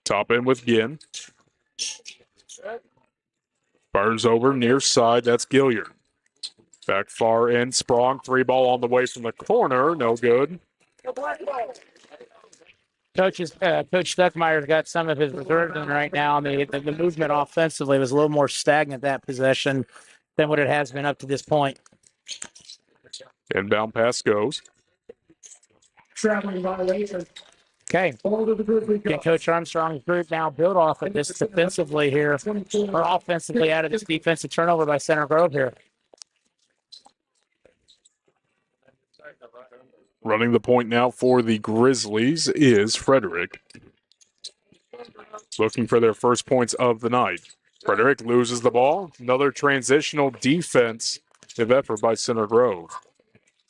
Top end with Ginn. Fires over near side. That's Gilliard. Back far end. Sprong. 3 ball on the way from the corner. No good. Coach Stuckmeyer's got some of his reserves in right now. The movement offensively was a little more stagnant that possession than what it has been up to this point. Inbound pass goes. Traveling violation. Okay. Can Coach Armstrong's group now build off of this defensively here, or offensively out of this defensive turnover by Center Grove here? Running the point now for the Grizzlies is Frederick. Looking for their first points of the night. Frederick loses the ball. Another transitional defensive effort by Center Grove.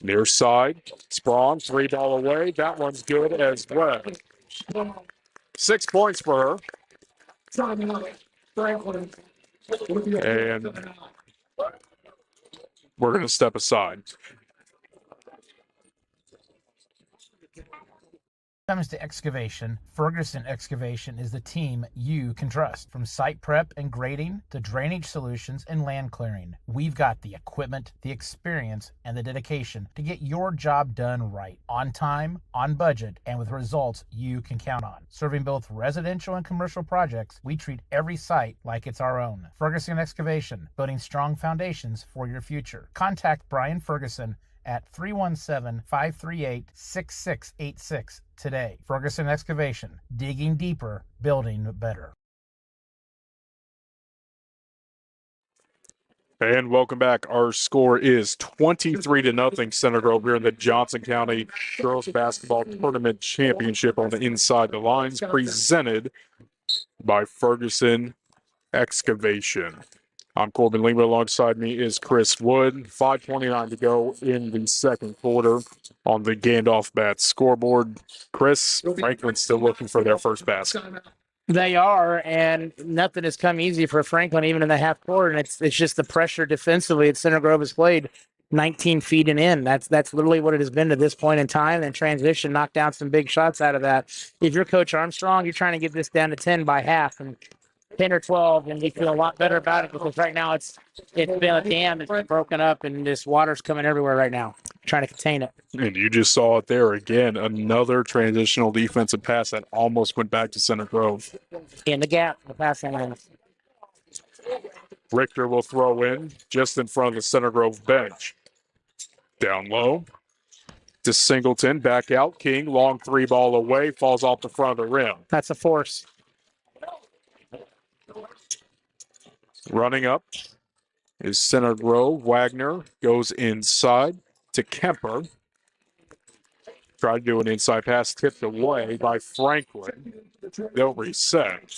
Near side, Sprong, 3-ball away. That one's good as well. 6 points for her. And we're going to step aside. When it comes to excavation, Ferguson Excavation is the team you can trust. From site prep and grading to drainage solutions and land clearing, we've got the equipment, the experience, and the dedication to get your job done right, on time, on budget, and with results you can count on. Serving both residential and commercial projects, we treat every site like it's our own. Ferguson Excavation, building strong foundations for your future. Contact Brian Ferguson at 317-538-6686 today. Ferguson Excavation, digging deeper, building better. And welcome back. Our score is 23-0 Center Grove here in the Johnson County Girls Basketball Tournament Championship on the Inside the Lines, presented by Ferguson Excavation. I'm Corbin Lima. Alongside me is Chris Wood. 5:29 to go in the second quarter on the Gandalf Bats scoreboard. Chris, Franklin's still looking for their first basket. They are, and nothing has come easy for Franklin even in the half court, and it's just the pressure defensively that Center Grove has played 19 feet and in. That's literally what it has been to this point in time, and transition knocked down some big shots out of that. If you're Coach Armstrong, you're trying to get this down to 10 by half, and 10 or 12, and we feel a lot better about it because right now it's been a dam that's broken up and this water's coming everywhere right now, trying to contain it. And you just saw it there again, another transitional defensive pass that almost went back to Center Grove. In the gap, the passing lane. Richter will throw in just in front of the Center Grove bench. Down low to Singleton, back out. King, long 3-ball away, falls off the front of the rim. That's a force. Running up is Center Grove. Wagner goes inside to Kemper. Tried to do an inside pass, tipped away by Franklin. They'll reset.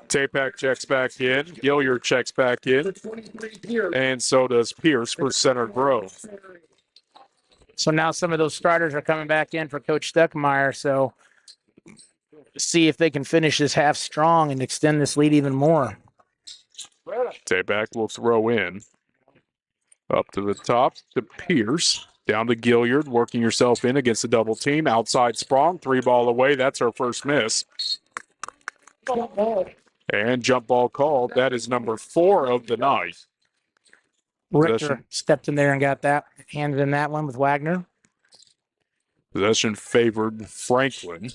Tapak checks back in. Gilliard checks back in. And so does Pierce for Center Grove. So now some of those starters are coming back in for Coach Stuckmeyer. So see if they can finish this half strong and extend this lead even more. Tapak will throw in. Up to the top to Pierce. Down to Gilliard, working yourself in against the double team. Outside Sprong, 3-ball away. That's her first miss. And jump ball called. That is number 4 of the night. Richter stepped in there and got that. Handed in that one with Wagner. Possession favored Franklin.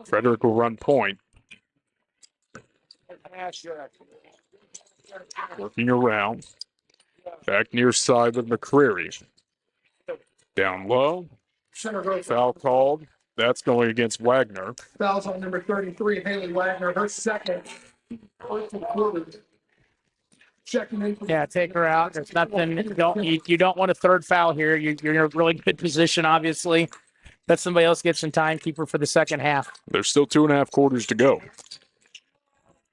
Frederick will run point. Working around. Back near side with McCreary. Down low. Foul called. That's going against Wagner. Fouls on number 33, Haley Wagner, her second. Yeah, take her out. There's nothing. You don't want a third foul here. You're in a really good position, obviously. Let somebody else get some time. Keep her for the second half. There's still 2.5 quarters to go.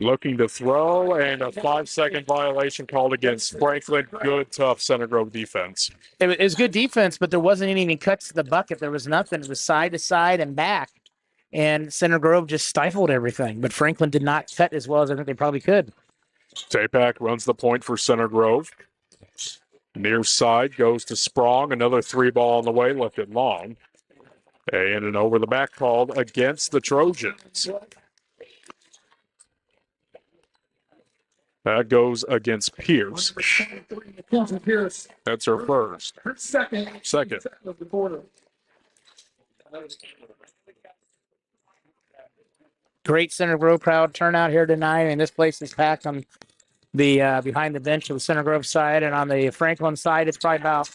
Looking to throw, and a 5-second violation called against Franklin. Good, tough Center Grove defense. It was good defense, but there wasn't any cuts to the bucket. There was nothing. It was side to side and back. And Center Grove just stifled everything. But Franklin did not cut as well as I think they probably could. Tapak runs the point for Center Grove. Near side goes to Sprong. Another 3-ball on the way, left it long. And an over the back called against the Trojans. That goes against Pierce. That's her first. Her second. Second. Of the quarter. Great Center Grove crowd turnout here tonight, and this place is packed on the behind the bench of the Center Grove side, and on the Franklin side, it's probably about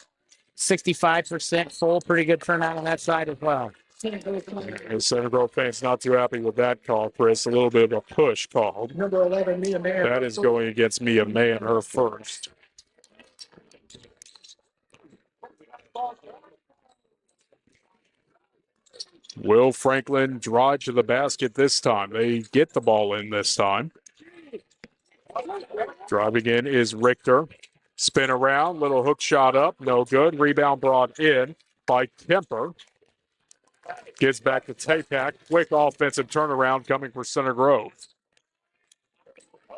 65% full. Pretty good turnout on that side as well. The Center Grove fans not too happy with that call, Chris. A little bit of a push call. Number 11, Mia Mayer. That is going against Mia May and her first. Will Franklin drive to the basket this time? They get the ball in this time. Driving in is Richter. Spin around, little hook shot up, no good. Rebound brought in by Kemper. Gets back to Tapak. Quick offensive turnaround coming for Center Grove.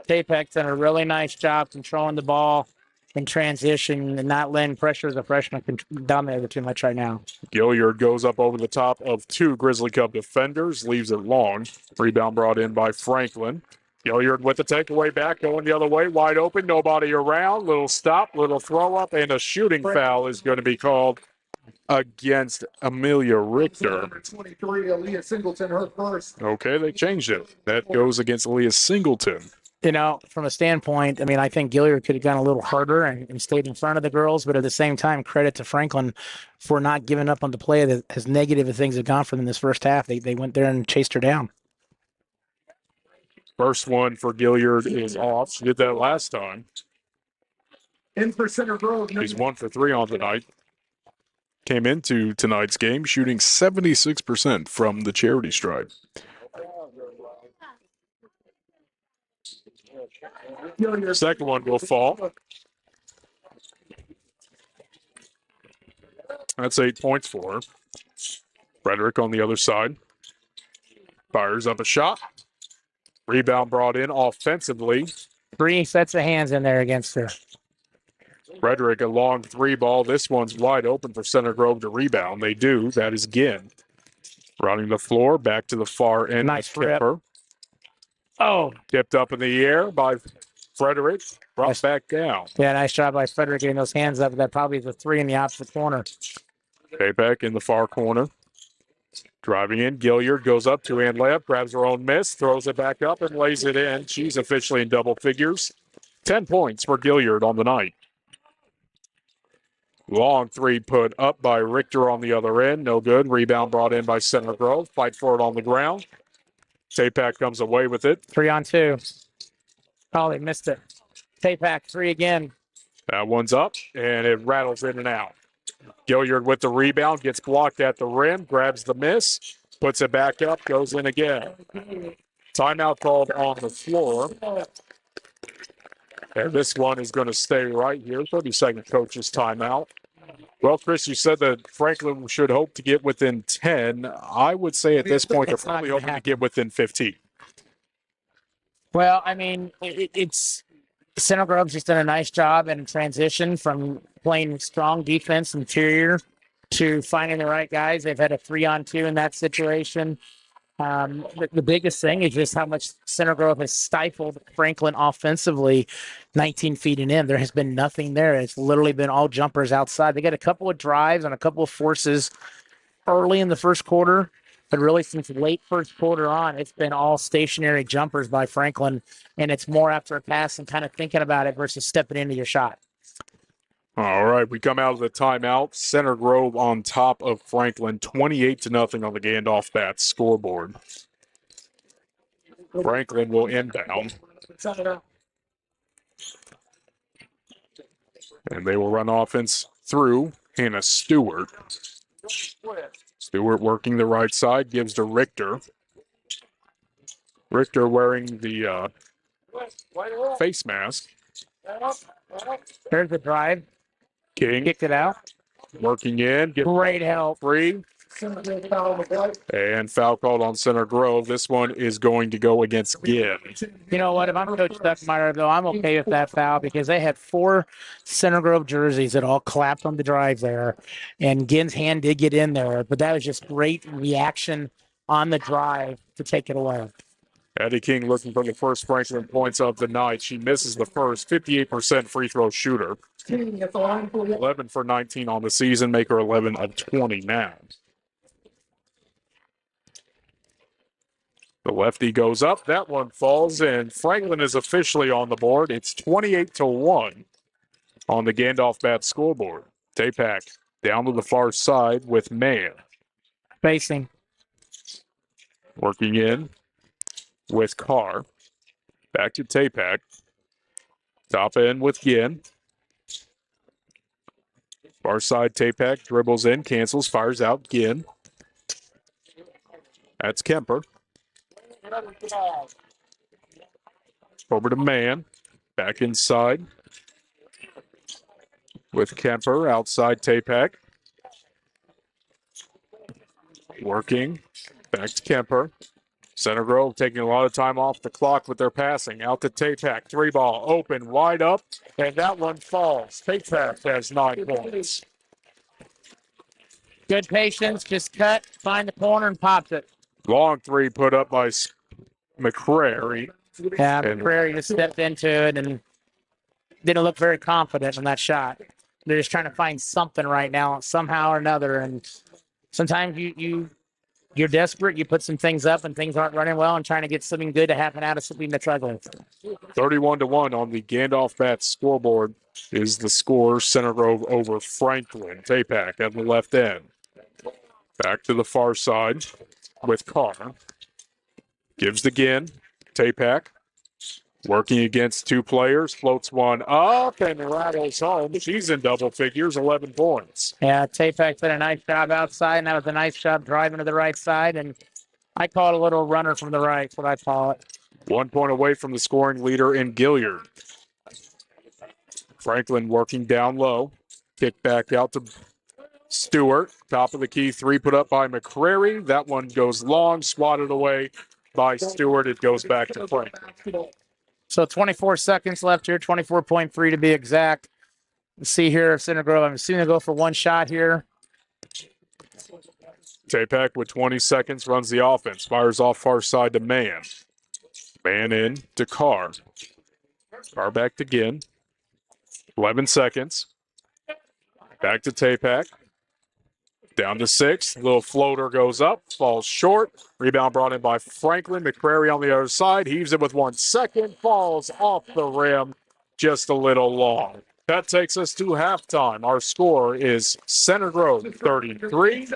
Tapek's done a really nice job controlling the ball in transition and not letting pressure as a freshman dominate it too much right now. Gilliard goes up over the top of two Grizzly Cub defenders, leaves it long. Rebound brought in by Franklin. Gilliard with the takeaway back, going the other way, wide open, nobody around. Little stop, little throw up, and a shooting foul is going to be called against Amelia Richter. Number 23, Aaliyah Singleton, her first. Okay, they changed it. That goes against Aaliyah Singleton. You know, from a standpoint, I mean, I think Gilliard could have gone a little harder and stayed in front of the girls, but at the same time, credit to Franklin for not giving up on the play that as negative as things have gone for them this first half. They went there and chased her down. First one for Gilliard is off. She did that last time. In for Center Grove. She's 1 for 3 on the night. Came into tonight's game shooting 76% from the charity stripe. Second one will fall. That's 8 points for her. Frederick on the other side. Fires up a shot. Rebound brought in offensively. 3 sets of hands in there against her. Frederick, a long 3 ball. This one's wide open for Center Grove to rebound. They do. That is Ginn. Running the floor, back to the far end. Nice rip. Kemper. Oh. Tipped up in the air by Frederick. Brought back down. Yeah, nice job by Frederick getting those hands up. That probably is a 3 in the opposite corner. Papek in the far corner. Driving in, Gilliard goes up, 2-hand layup, grabs her own miss, throws it back up and lays it in. She's officially in double figures. 10 points for Gilliard on the night. Long 3 put up by Richter on the other end. No good. Rebound brought in by Center Grove. Fight for it on the ground. Tapak comes away with it. 3 on 2. Oh, they missed it. Tapak 3 again. That one's up, and it rattles in and out. Gilliard with the rebound, gets blocked at the rim, grabs the miss, puts it back up, goes in again. Timeout called on the floor. And this one is going to stay right here. 30-second coach's timeout. Well, Chris, you said that Franklin should hope to get within 10. I would say at this point they're probably hoping to get within 15. Well, I mean, it's Center Grove's just done a nice job in transition from playing strong defense interior to finding the right guys. They've had a 3-on-2 in that situation. The biggest thing is just how much Center Grove has stifled Franklin offensively, 19 feet and in. There has been nothing there. It's literally been all jumpers outside. They got a couple of drives and a couple of forces early in the first quarter, but really since late first quarter on, it's been all stationary jumpers by Franklin, and it's more after a pass and kind of thinking about it versus stepping into your shot. All right, we come out of the timeout. Center Grove on top of Franklin, 28-0 on the Gandalf Bats scoreboard. Franklin will inbound. And they will run offense through Hannah Stewart. Stewart working the right side, gives to Richter. Richter wearing the face mask. There's the drive. King Kicked it out. working in. Great help. Free. And foul called on Center Grove. This one is going to go against Ginn. You know what? If I'm Coach Stuckmeyer, though, I'm okay with that foul because they had 4 Center Grove jerseys that all clapped on the drive there. And Ginn's hand did get in there, but that was just great reaction on the drive to take it away. Addie King looking for the first Franklin points of the night. She misses the first, 58% free throw shooter. 11 for 19 on the season, make her 11 of 20 now. The lefty goes up. That one falls, and Franklin is officially on the board. It's 28-1 on the Gandalf bat scoreboard. Tapak down to the far side with Mann. Facing. Working in with Carr. Back to Tapak. Top end with Ginn. Far side, Tapak dribbles in, cancels, fires out, Ginn. That's Kemper. Over to Mann. Back inside with Kemper. Outside, Tapak. Working. Back to Kemper. Center Grove taking a lot of time off the clock with their passing. Out to Tapak. 3-ball. Open. Wide up. And that one falls. Tapak has 9 points. Good patience. Just cut, find the corner, and pops it. Long 3 put up by McCrary. Yeah, McCrary just stepped into it and didn't look very confident in that shot. They're just trying to find something right now, somehow or another. And sometimes you're desperate. You put some things up and things aren't running well, and trying to get something good to happen out of something that's ugly. 31-1 on the Gandalf Bats scoreboard is the score. Center Grove over Franklin. Tapak at the left end. Back to the far side with Carr. Gives the Ginn. Tapak working against 2 players. Floats one up and rattles home. She's in double figures, 11 points. Yeah, Tapak did a nice job outside, and that was a nice job driving to the right side. And I call it a little runner from the right. That's what I call it. 1 point away from the scoring leader in Gilliard. Franklin working down low. Kick back out to Stewart. Top of the key 3 put up by McCrary. That one goes long, swatted away by Stewart. It goes back to Franklin. So 24 seconds left here, 24.3 to be exact. Let's see here, Center Grove. I'm assuming they'll go for one shot here. Tapak with 20 seconds runs the offense. Fires off far side to Mann. Mann in to Carr. Carr back to Ginn. 11 seconds. Back to Tapak. Down to 6. Little floater goes up. Falls short. Rebound brought in by Franklin. McCrary on the other side. Heaves it with 1 second. Falls off the rim. Just a little long. That takes us to halftime. Our score is Center Grove 33,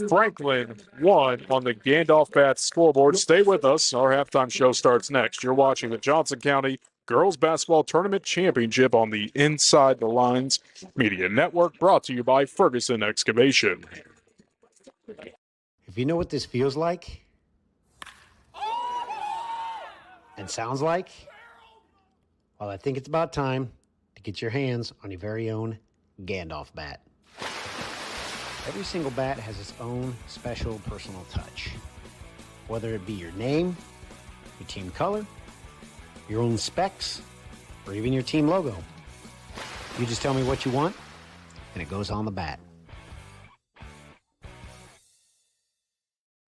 Franklin 1 on the Gandalf Bats scoreboard. Stay with us. Our halftime show starts next. You're watching the Johnson County Girls Basketball Tournament Championship on the Inside the Lines Media Network, brought to you by Ferguson Excavation. If you know what this feels like and sounds like, well, I think it's about time to get your hands on your very own Gandalf bat. Every single bat has its own special personal touch. Whether it be your name, your team color, your own specs, or even your team logo. You just tell me what you want, and it goes on the bat.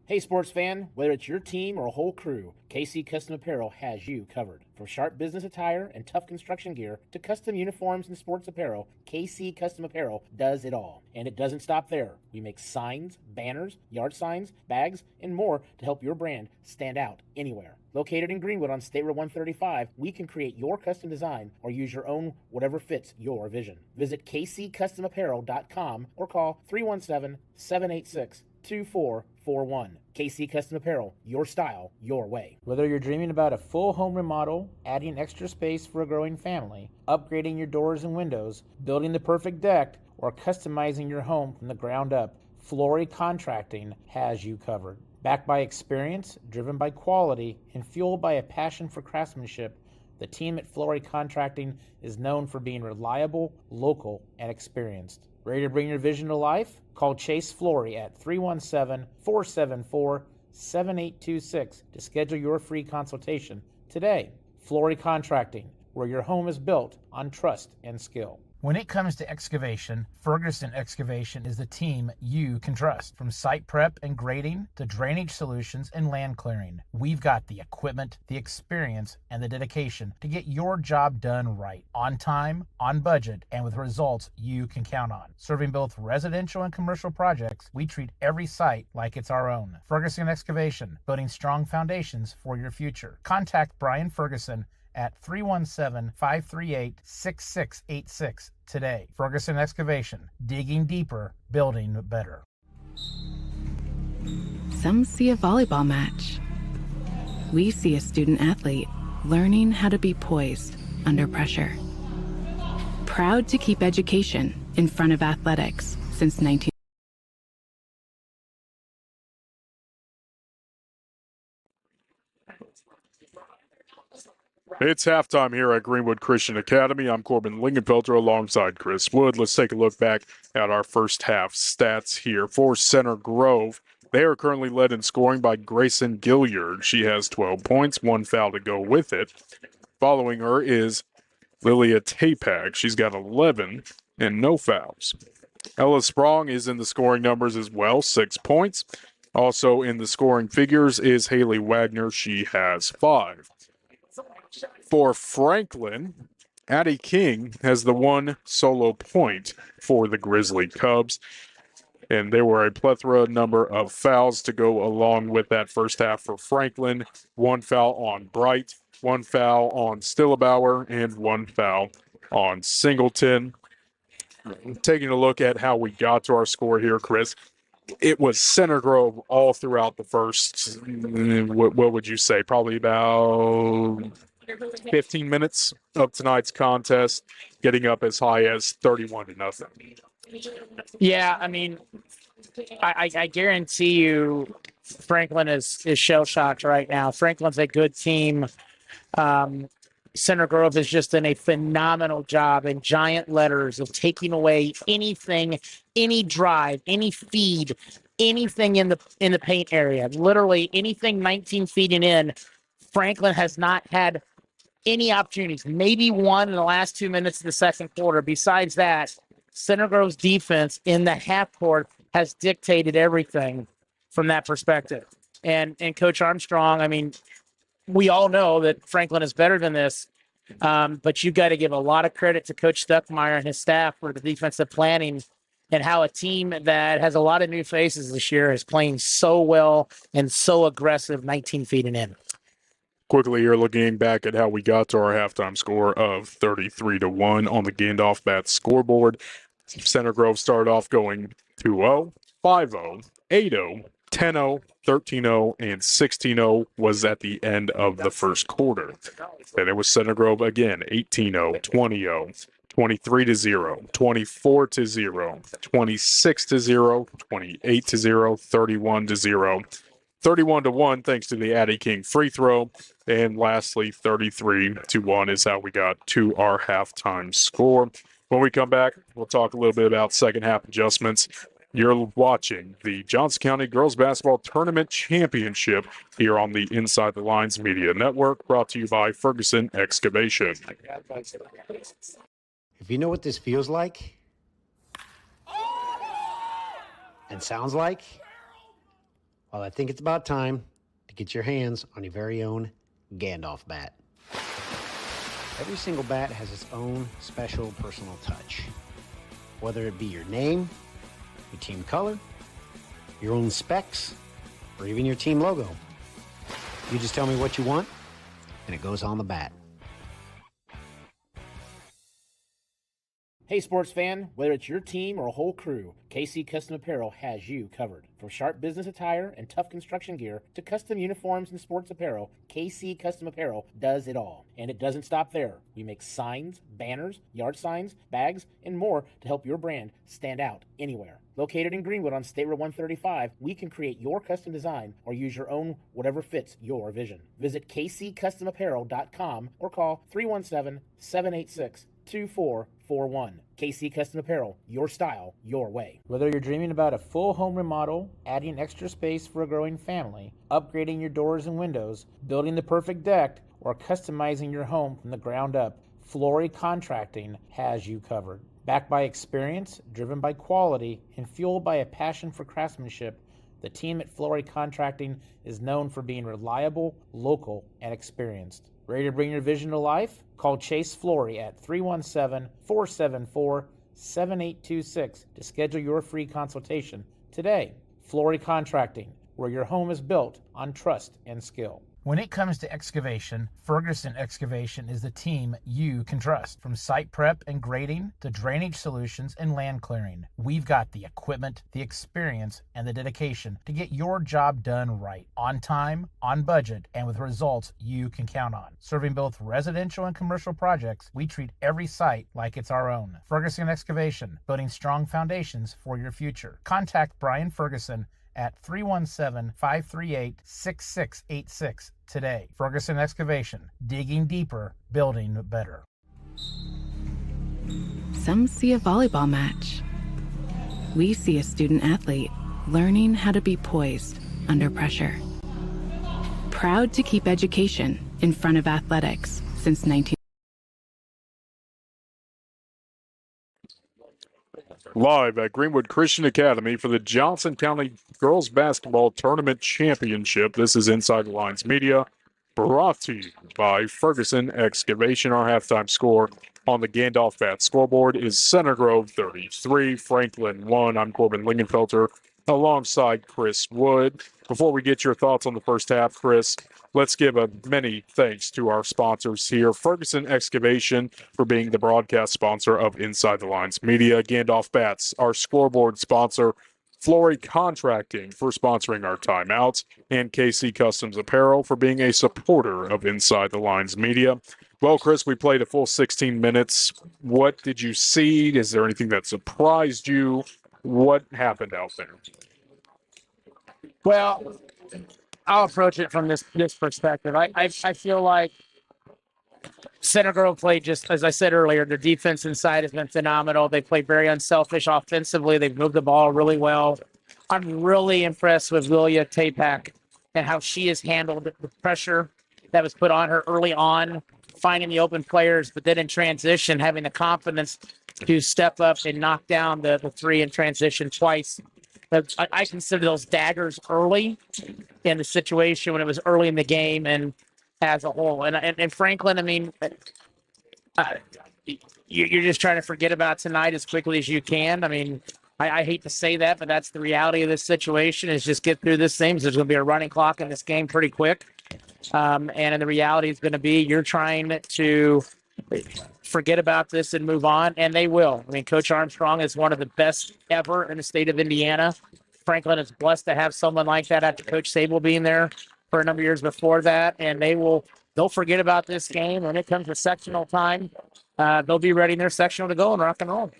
Hey, sports fan, whether it's your team or a whole crew, KC Custom Apparel has you covered. From sharp business attire and tough construction gear to custom uniforms and sports apparel, KC Custom Apparel does it all. And it doesn't stop there. We make signs, banners, yard signs, bags, and more to help your brand stand out anywhere. Located in Greenwood on State Road 135, we can create your custom design or use your own, whatever fits your vision. Visit kccustomapparel.com or call 317-786-2441. KC Custom Apparel, your style, your way. Whether you're dreaming about a full home remodel, adding extra space for a growing family, upgrading your doors and windows, building the perfect deck, or customizing your home from the ground up, Flory Contracting has you covered. Backed by experience, driven by quality, and fueled by a passion for craftsmanship, the team at Flory Contracting is known for being reliable, local, and experienced. Ready to bring your vision to life? Call Chase Flory at 317-474-7826 to schedule your free consultation today. Flory Contracting, where your home is built on trust and skill. When it comes to excavation, Ferguson Excavation is the team you can trust. From site prep and grading to drainage solutions and land clearing, we've got the equipment, the experience, and the dedication to get your job done right, on time, on budget, and with results you can count on. Serving both residential and commercial projects, we treat every site like it's our own. Ferguson Excavation, building strong foundations for your future. Contact Brian Ferguson at 317-538-6686 today. Ferguson Excavation, digging deeper, building better. Some see a volleyball match. We see a student athlete learning how to be poised under pressure. Proud to keep education in front of athletics since 19. It's halftime here at Greenwood Christian Academy. I'm Corbin Lingenfelter alongside Chris Wood. Let's take a look back at our first half stats here for Center Grove. They are currently led in scoring by Grayson Gilliard. She has 12 points, 1 foul to go with it. Following her is Lilia Tapag. She's got 11 and no fouls. Ella Sprong is in the scoring numbers as well, 6 points. Also in the scoring figures is Haley Wagner. She has 5. For Franklin, Addie King has the 1 solo point for the Grizzly Cubs. And there were a plethora number of fouls to go along with that first half for Franklin. 1 foul on Bright, 1 foul on Stillebauer, and 1 foul on Singleton. Taking a look at how we got to our score here, Chris, it was Center Grove all throughout the first, what would you say, probably about 15 minutes of tonight's contest, getting up as high as 31-0. Yeah, I mean, I guarantee you Franklin is shell-shocked right now. Franklin's a good team. Center Grove has just done a phenomenal job in giant letters of taking away anything, any drive, any feed, anything in the paint area. Literally anything 19 feet and in. Franklin has not had any opportunities, maybe one in the last 2 minutes of the second quarter. Besides that, Center Grove's defense in the half court has dictated everything from that perspective. And Coach Armstrong, I mean, we all know that Franklin is better than this, but you've got to give a lot of credit to Coach Stuckmeyer and his staff for the defensive planning and how a team that has a lot of new faces this year is playing so well and so aggressive 19 feet and in. Quickly, you're looking back at how we got to our halftime score of 33-1 on the Gandalf Bats scoreboard. Center Grove started off going 2-0, 5-0, 8-0, 10-0, 13-0, and 16-0 was at the end of the first quarter. Then it was Center Grove again, 18-0, 20-0, 23-0, 24-0, 26-0, 28-0, 31-0. 31-1 thanks to the Addie King free throw. And lastly, 33-1 is how we got to our halftime score. When we come back, we'll talk a little bit about second half adjustments. You're watching the Johnson County Girls Basketball Tournament Championship here on the Inside the Lines Media Network, brought to you by Ferguson Excavation. If you know what this feels like and sounds like, well, I think it's about time to get your hands on your very own Gandalf bat. Every single bat has its own special personal touch. Whether it be your name, your team color, your own specs, or even your team logo. You just tell me what you want, and it goes on the bat. Hey, sports fan, whether it's your team or a whole crew, KC Custom Apparel has you covered. From sharp business attire and tough construction gear to custom uniforms and sports apparel, KC Custom Apparel does it all. And it doesn't stop there. We make signs, banners, yard signs, bags, and more to help your brand stand out anywhere. Located in Greenwood on State Road 135, we can create your custom design or use your own, whatever fits your vision. Visit kccustomapparel.com or call 317-786-2441. KC Custom Apparel, your style, your way. Whether you're dreaming about a full home remodel, adding extra space for a growing family, upgrading your doors and windows, building the perfect deck, or customizing your home from the ground up, Flory Contracting has you covered. Backed by experience, driven by quality, and fueled by a passion for craftsmanship, the team at Flory Contracting is known for being reliable, local, and experienced. Ready to bring your vision to life? Call Chase Flory at 317-474-7826 to schedule your free consultation today. Flory Contracting, where your home is built on trust and skill. When it comes to excavation, Ferguson Excavation is the team you can trust. From site prep and grading to drainage solutions and land clearing, we've got the equipment, the experience, and the dedication to get your job done right, on time, on budget, and with results you can count on. Serving both residential and commercial projects, we treat every site like it's our own. Ferguson Excavation, building strong foundations for your future. Contact Brian Ferguson at 317-538-6686 today. Ferguson Excavation, digging deeper, building better. Some see a volleyball match. We see a student athlete learning how to be poised under pressure. Proud to keep education in front of athletics since 19. Live at Greenwood Christian Academy for the Johnson County Girls Basketball Tournament Championship. This is Inside the Lines Media, brought to you by Ferguson Excavation. Our halftime score on the Gandalf Bat scoreboard is Center Grove 33, Franklin 1. I'm Corbin Lingenfelter alongside Chris Wood. Before we get your thoughts on the first half, Chris, let's give a many thanks to our sponsors here. Ferguson Excavation for being the broadcast sponsor of Inside the Lines Media. Gandalf Bats, our scoreboard sponsor. Flory Contracting for sponsoring our timeouts. And KC Customs Apparel for being a supporter of Inside the Lines Media. Well, Chris, we played a full 16 minutes. What did you see? Is there anything that surprised you? What happened out there? Well, I'll approach it from this perspective. I feel like Center Grove played, just as I said earlier, their defense inside has been phenomenal. They played very unselfish offensively. They've moved the ball really well. I'm really impressed with Lilia Tapak and how she has handled the pressure that was put on her early on, finding the open players, but then in transition, having the confidence to step up and knock down the three in transition twice. I consider those daggers early in the situation when it was early in the game and as a whole. And Franklin, I mean, you're just trying to forget about tonight as quickly as you can. I mean, I hate to say that, but that's the reality of this situation is just get through this thing. There's going to be a running clock in this game pretty quick. And the reality is going to be you're trying to forget about this and move on, and they will. I mean, Coach Armstrong is one of the best ever in the state of Indiana. Franklin is blessed to have someone like that after Coach Sable being there for a number of years before that, and they'll forget about this game. When it comes to sectional time, they'll be ready in their sectional to go and rock and roll.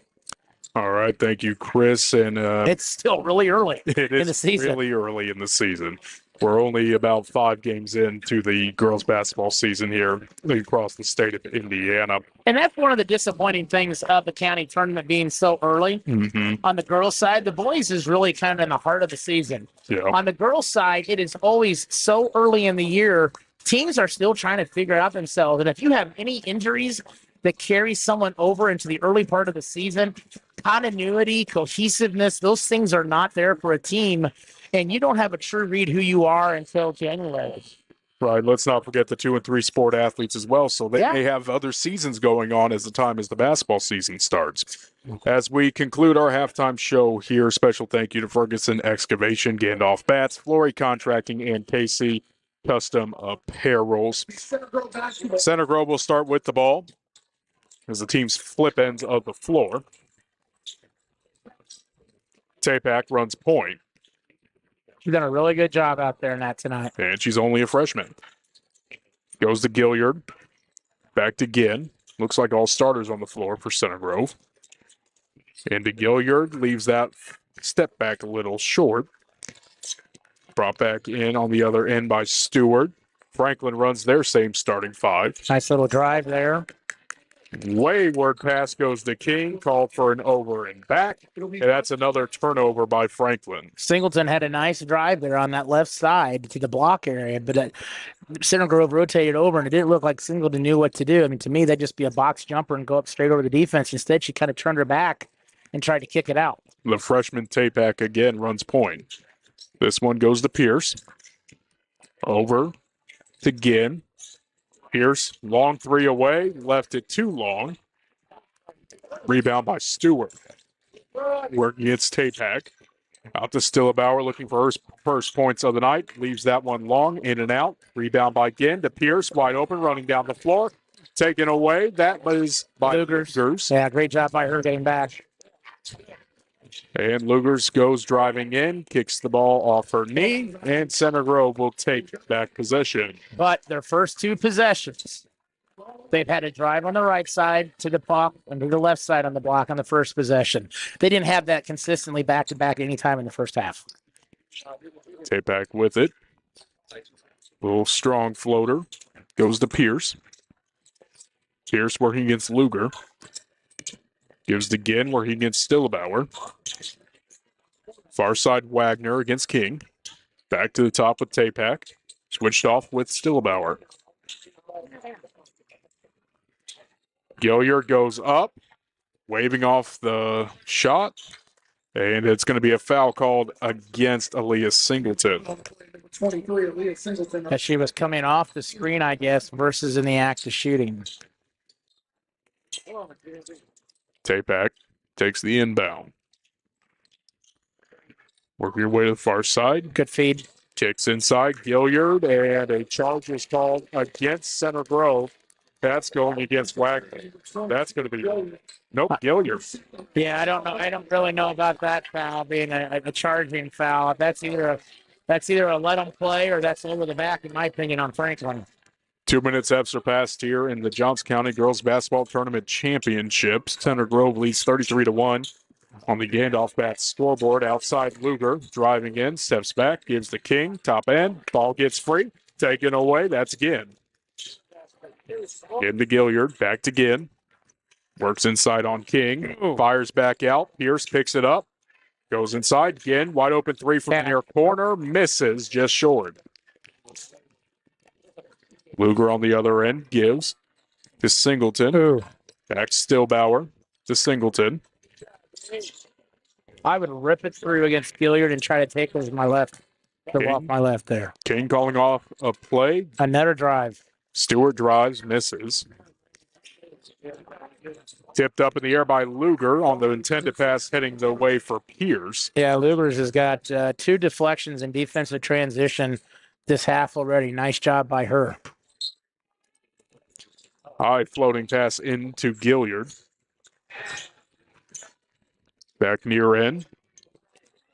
All right, thank you, Chris. And it's still really early in the season. Really early in the season. We're only about 5 games into the girls' basketball season here across the state of Indiana. And that's one of the disappointing things of the county tournament being so early. Mm-hmm. On the girls' side, the boys is really kind of in the heart of the season. Yeah. On the girls' side, it is always so early in the year. Teams are still trying to figure out themselves. And if you have any injuries that carry someone over into the early part of the season, continuity, cohesiveness, those things are not there for a team. And you don't have a true read who you are until January. Right. Let's not forget the 2 and 3 sport athletes as well. So they may have other seasons going on as the basketball season starts. As we conclude our halftime show here, special thank you to Ferguson Excavation, Gandalf Bats, Flory Contracting, and KC Custom Apparels. Center Grove will start with the ball as the teams flip ends of the floor. Tapak runs point. She's done a really good job out there in that tonight. And she's only a freshman. Goes to Gilliard. Back to Ginn. Looks like all starters on the floor for Center Grove. Into Gilliard. Leaves that step back a little short. Brought back in on the other end by Stewart. Franklin runs their same starting 5. Nice little drive there. Wayward pass goes to King, called for an over and back. And that's another turnover by Franklin. Singleton had a nice drive there on that left side to the block area, but Center Grove rotated over, and it didn't look like Singleton knew what to do. I mean, to me, that'd just be a box jumper and go up straight over the defense. Instead, she kind of turned her back and tried to kick it out. The freshman Tapak again runs point. This one goes to Pierce. Over to Ginn. Pierce, long three away, left it too long. Rebound by Stewart. Working against Tapak. Out to Stillebauer, looking for her first points of the night. Leaves that one long, in and out. Rebound by Ginn to Pierce, wide open, running down the floor. Taken away. That was by Lugers. Yeah, great job by her getting back. And Lugers goes driving in, kicks the ball off her knee, and Center Grove will take back possession. But their first two possessions, they've had a drive on the right side to the block and to the left side on the block on the first possession. They didn't have that consistently back-to-back any time in the first half. Tapak with it. Little strong floater. Goes to Pierce. Pierce working against Luger. Gives to Ginn working against Stillebauer. Far side Wagner against King. Back to the top with Tapak. Switched off with Stillebauer. Gilliard goes up, waving off the shot, and it's going to be a foul called against Aaliyah Singleton. 23, Aaliyah Singleton. As she was coming off the screen, I guess, versus in the act of shooting. Tapak takes the inbound. Working your way to the far side. Good feed. Kicks inside, Gilliard, and a charge is called against Center Grove. That's going against Wagner. That's going to be nope, Gilliard. Yeah, I don't know. I don't really know about that foul being a charging foul. That's either a let them play or that's over the back, in my opinion, on Franklin. 2 minutes have surpassed here in the Johnson County Girls Basketball Tournament Championships. Center Grove leads 33-1 on the Gandalf Bats scoreboard. Outside Luger driving in, steps back, gives the King, top end, ball gets free, taken away. That's Ginn. Ginn to Gilliard, back to Ginn. Works inside on King, fires back out. Pierce picks it up, goes inside. Ginn, wide open three from the near corner, misses just short. Luger on the other end gives to Singleton. Back to Stillebauer to Singleton. I would rip it through against Gilliard and try to take it with my left. Go off my left there. King calling off a play. Another drive. Stewart drives, misses. Tipped up in the air by Luger on the intended pass heading the way for Pierce. Yeah, Luger's has got two deflections in defensive transition this half already. Nice job by her. High floating pass into Gilliard. Back near end.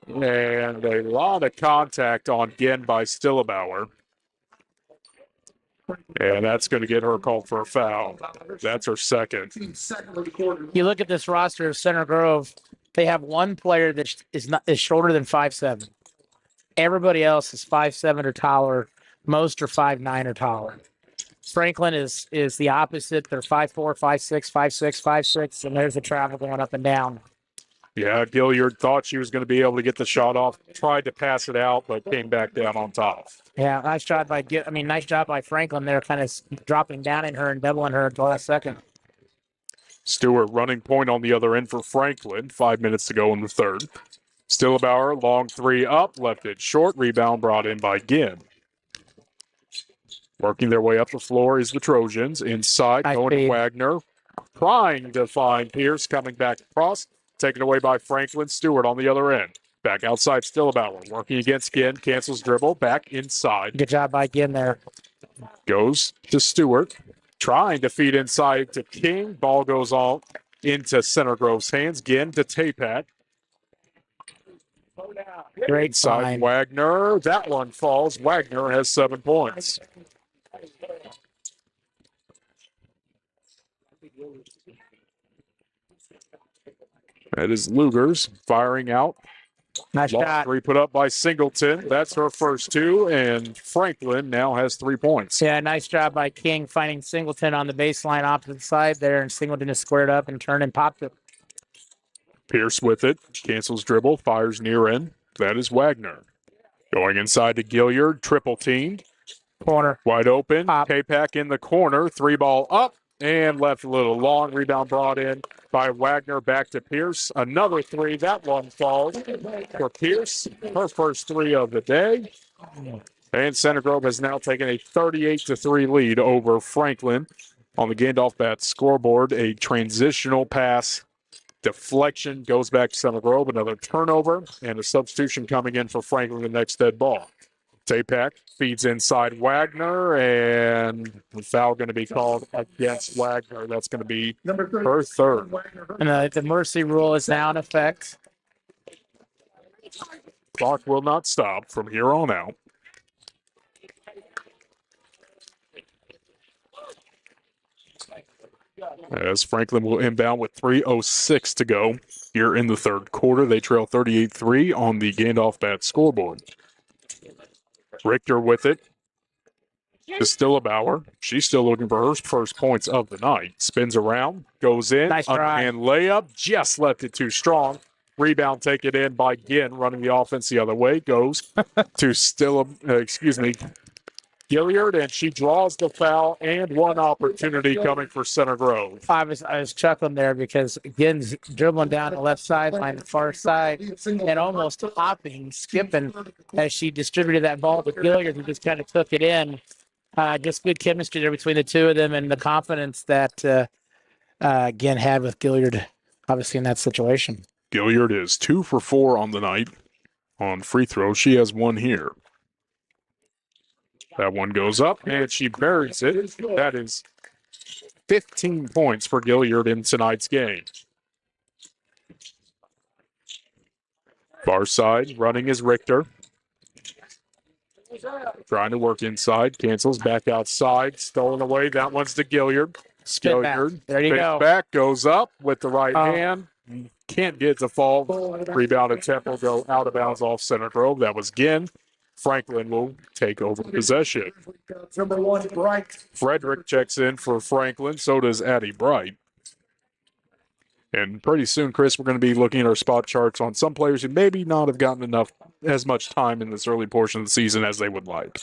And a lot of contact on Ginn by Stillebauer. And that's going to get her called for a foul. That's her second. You look at this roster of Center Grove, they have one player that is shorter than 5'7". Everybody else is 5'7" or taller. Most are 5'9" or taller. Franklin is the opposite. They're 5'4", 5'6", 5'6", 5'6", and there's the travel going up and down. Yeah, Gilliard thought she was going to be able to get the shot off, tried to pass it out, but came back down on top. Yeah, nice job by Franklin there, kind of dropping down in her and doubling her at the last second. Stewart running point on the other end for Franklin. 5 minutes to go in the third. Stillebauer, long three up, left it short. Rebound brought in by Ginn. Working their way up the floor is the Trojans. Inside, going to Wagner. Trying to find Pierce, coming back across. Taken away by Franklin. Stewart on the other end. Back outside, Stillebauer. Working against Ginn. Cancels dribble. Back inside. Good job by Ginn there. Goes to Stewart. Trying to feed inside to King. Ball goes on into Center Grove's hands. Ginn to Tapak. Great Inside find. Wagner. That one falls. Wagner has 7 points. That is Lugers firing out Nice Long shot. three put up by Singleton. That's her first two, and Franklin now has 3 points. Yeah, nice job by King finding Singleton on the baseline opposite side there, and Singleton is squared up and turned and popped it. Pierce with it, cancels dribble, fires near end. That is Wagner. Going inside to Gilliard, triple teamed. Corner. Wide open. Pop. K-Pack in the corner. 3-ball up and left a little long. Rebound brought in by Wagner. Back to Pierce. Another 3. That one falls for Pierce. Her first 3 of the day. And Center Grove has now taken a 38-3 lead over Franklin on the Gandalf Bats scoreboard. A transitional pass. Deflection goes back to Center Grove. Another turnover and a substitution coming in for Franklin, the next dead ball. Tapak feeds inside Wagner, and the foul going to be called against Wagner. That's going to be her third. And the mercy rule is now in effect. Clock will not stop from here on out. As Franklin will inbound with 3:06 to go here in the third quarter. They trail 38-3 on the Gandalf Bats scoreboard. Richter with it. To Stillebauer. She's still looking for her first points of the night. Spins around, goes in, Nice try. and layup. Just left it too strong. Rebound taken in by Ginn, running the offense the other way. Goes to Gilliard, and she draws the foul and one opportunity coming for Center Grove. I was chuckling there because Ginn's dribbling down the left sideline, the far side, and almost hopping, skipping as she distributed that ball to Gilliard, who just kind of took it in. Just good chemistry there between the two of them, and the confidence that Ginn had with Gilliard, obviously in that situation. Gilliard is 2 for 4 on the night on free throws. She has 1 here. That one goes up, and she buries it. That is 15 points for Gilliard in tonight's game. Far side, running is Richter. Trying to work inside, cancels, back outside, stolen away. That one's to Gilliard. Gilliard, there you go. Back, goes up with the right hand. Can't get to fall. Rebound attempt will go out of bounds off Center Grove. That was Ginn. Franklin will take over possession. Number 1, Bright. Frederick checks in for Franklin. So does Addie Bright. And pretty soon, Chris, we're going to be looking at our spot charts on some players who maybe not have gotten as much time in this early portion of the season as they would like.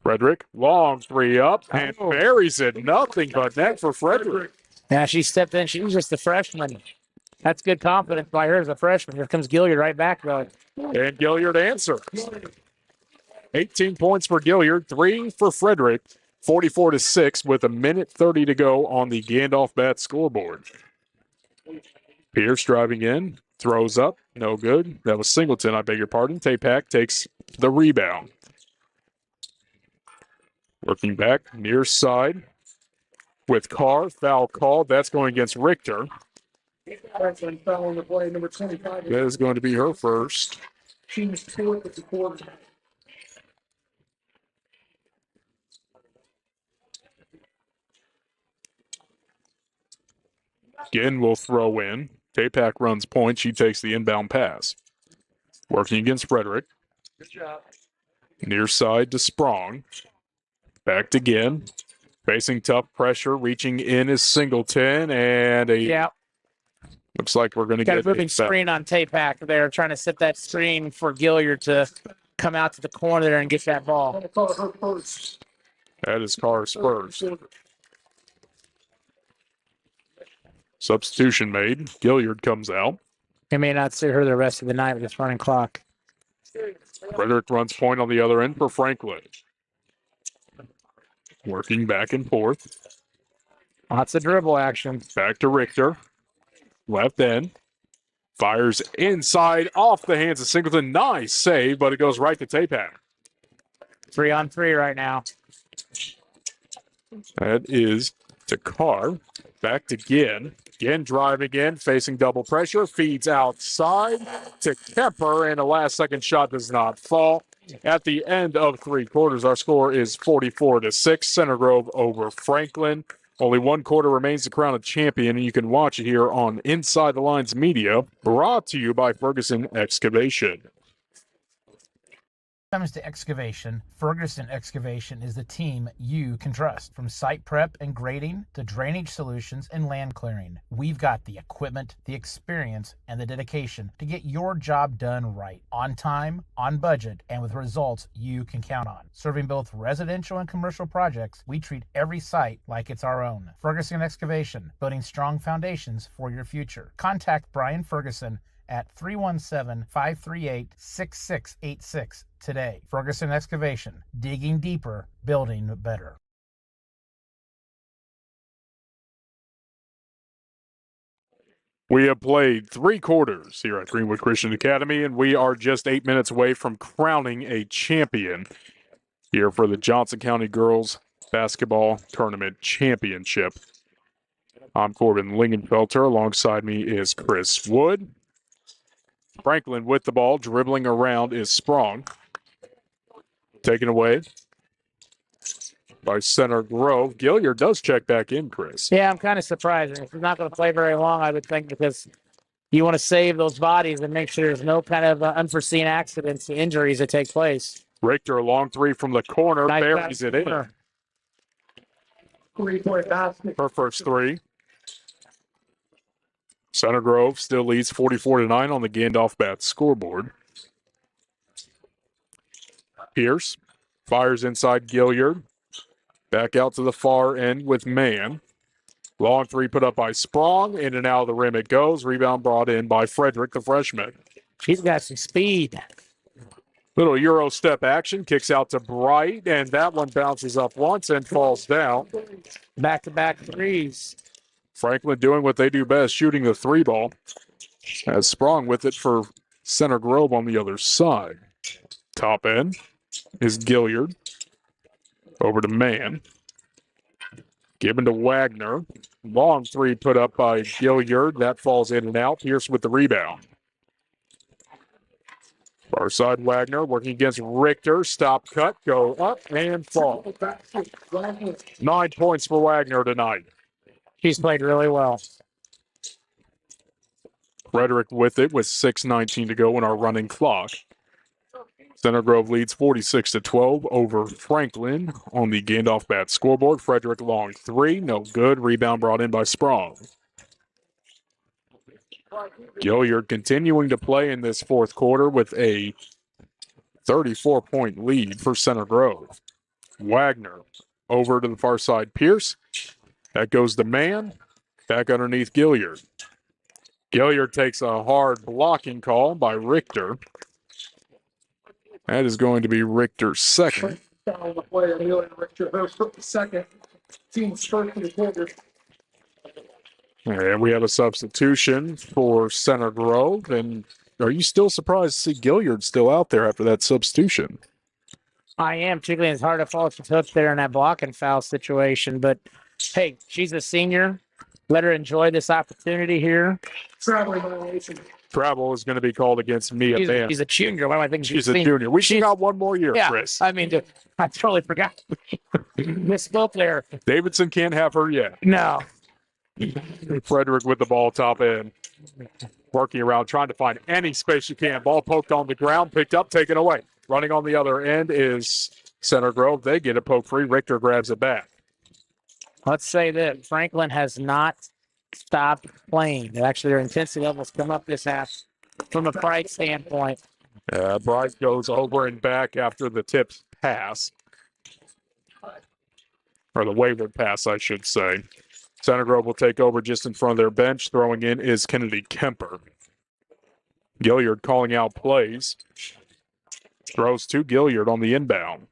Frederick, long 3 up, and buries it. Nothing but net for Frederick. Yeah, she stepped in. She was just a freshman. That's good confidence by her as a freshman. Here comes Gilliard right back, though. And Gilliard answers. 18 points for Gilliard, 3 for Frederick. 44-6 with 1:30 to go on the Gandalf Bats scoreboard. Pierce driving in, throws up, no good. That was Singleton, I beg your pardon. Tapak takes the rebound. Working back, near side with Carr, foul called. That's going against Richter. Franklin foul on the play, number 25. That is going to be her first. Team's 4th at the quarter. Ginn will throw in. Tapak runs point. She takes the inbound pass. Working against Frederick. Good job. Near side to Sprong. Back to Ginn. Facing tough pressure. Reaching in is Singleton. And looks like we're going to Got get a moving screen on Tapak there, trying to set that screen for Gilliard to come out to the corner there and get that ball. Call her first. That is Carr's first. Substitution made. Gilliard comes out. He may not see her the rest of the night with this running clock. Frederick runs point on the other end for Franklin. Working back and forth. Lots of dribble action. Back to Richter. Left end. Fires inside off the hands of Singleton. Nice save, but it goes right to Tapak. 3-on-3 right now. That is to Carr. Back to Ginn. Ginn driving in, facing double pressure. Feeds outside to Kemper, and a last-second shot does not fall. At the end of 3 quarters, our score is 44-6. Center Grove over Franklin Only one quarter remains to crown a champion, and you can watch it here on Inside the Lines Media, brought to you by Ferguson Excavation. When it comes to excavation, Ferguson Excavation is the team you can trust. From site prep and grading to drainage solutions and land clearing, we've got the equipment, the experience, and the dedication to get your job done right, on time, on budget, and with results you can count on. Serving both residential and commercial projects, we treat every site like it's our own. Ferguson Excavation, building strong foundations for your future. Contact Brian Ferguson at 317-538-6686 today. Ferguson Excavation, digging deeper, building better. We have played 3 quarters here at Greenwood Christian Academy, and we are just 8 minutes away from crowning a champion here for the Johnson County Girls Basketball Tournament Championship. I'm Corbin Lingenfelter. Alongside me is Chris Wood. Franklin with the ball, dribbling around is Sprong. Taken away by Center Grove. Gilliard does check back in, Chris. Yeah, I'm kind of surprised. If he's not going to play very long, I would think, because you want to save those bodies and make sure there's no kind of unforeseen accidents, injuries that take place. Richter, a long three from the corner, Nice buries it in. Her first three. Center Grove still leads 44-9 on the Gandalf Bats scoreboard. Pierce fires inside Gilliard. Back out to the far end with Mann. Long three put up by Sprong. In and out of the rim it goes. Rebound brought in by Frederick, the freshman. She's got some speed. Little Euro step action. Kicks out to Bright, and that one bounces up once and falls down. Back-to-back threes. Franklin doing what they do best, shooting the three ball. Has Sprong with it for Center Grove on the other side. Top end is Gilliard. Over to Mann. Given to Wagner. Long three put up by Gilliard. That falls in and out. Pierce with the rebound. Far side Wagner working against Richter. Stop, cut, go up and fall. 9 points for Wagner tonight. She's played really well. Frederick with it with 6:19 to go in our running clock. Center Grove leads 46-12 over Franklin on the Gandalf Bats scoreboard. Frederick long three, no good. Rebound brought in by Sprong. Gilliard continuing to play in this fourth quarter with a 34-point lead for Center Grove. Wagner over to the far side. Pierce. That goes to Mann. Back underneath Gilliard. Gilliard takes a hard blocking call by Richter. That is going to be Richter's second. And we have a substitution for Center Grove. And are you still surprised to see Gilliard still out there after that substitution? I am, particularly it's hard to fall off the hook there in that blocking foul situation. But, hey, she's a senior. Let her enjoy this opportunity here. Travel is going to be called against Mia Mann. She's a junior. Why do I think she's a junior? We still got one more year, yeah, Chris. I mean, I totally forgot. Misspoke there. Davidson can't have her yet. No. Frederick with the ball top end. Working around, trying to find any space you can. Ball poked on the ground, picked up, taken away. Running on the other end is Center Grove. They get it poke free. Richter grabs it back. Let's say that Franklin has not stopped playing. Actually, their intensity levels come up this half from a Bright standpoint. Bright goes over and back after the tip pass. Or the wayward pass, I should say. Center Grove will take over just in front of their bench. Throwing in is Kennedy Kemper. Gilliard calling out plays. Throws to Gilliard on the inbound.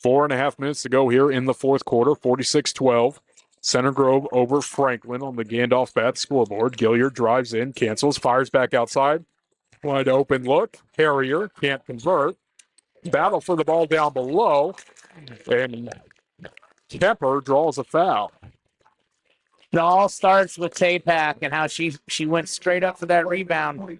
4.5 minutes to go here in the fourth quarter. 46-12. Center Grove over Franklin on the Gandalf Bats scoreboard. Gilliard drives in, cancels, fires back outside. Wide open look. Harrier can't convert. Battle for the ball down below. And Kemper draws a foul. It all starts with Tapak and how she went straight up for that rebound.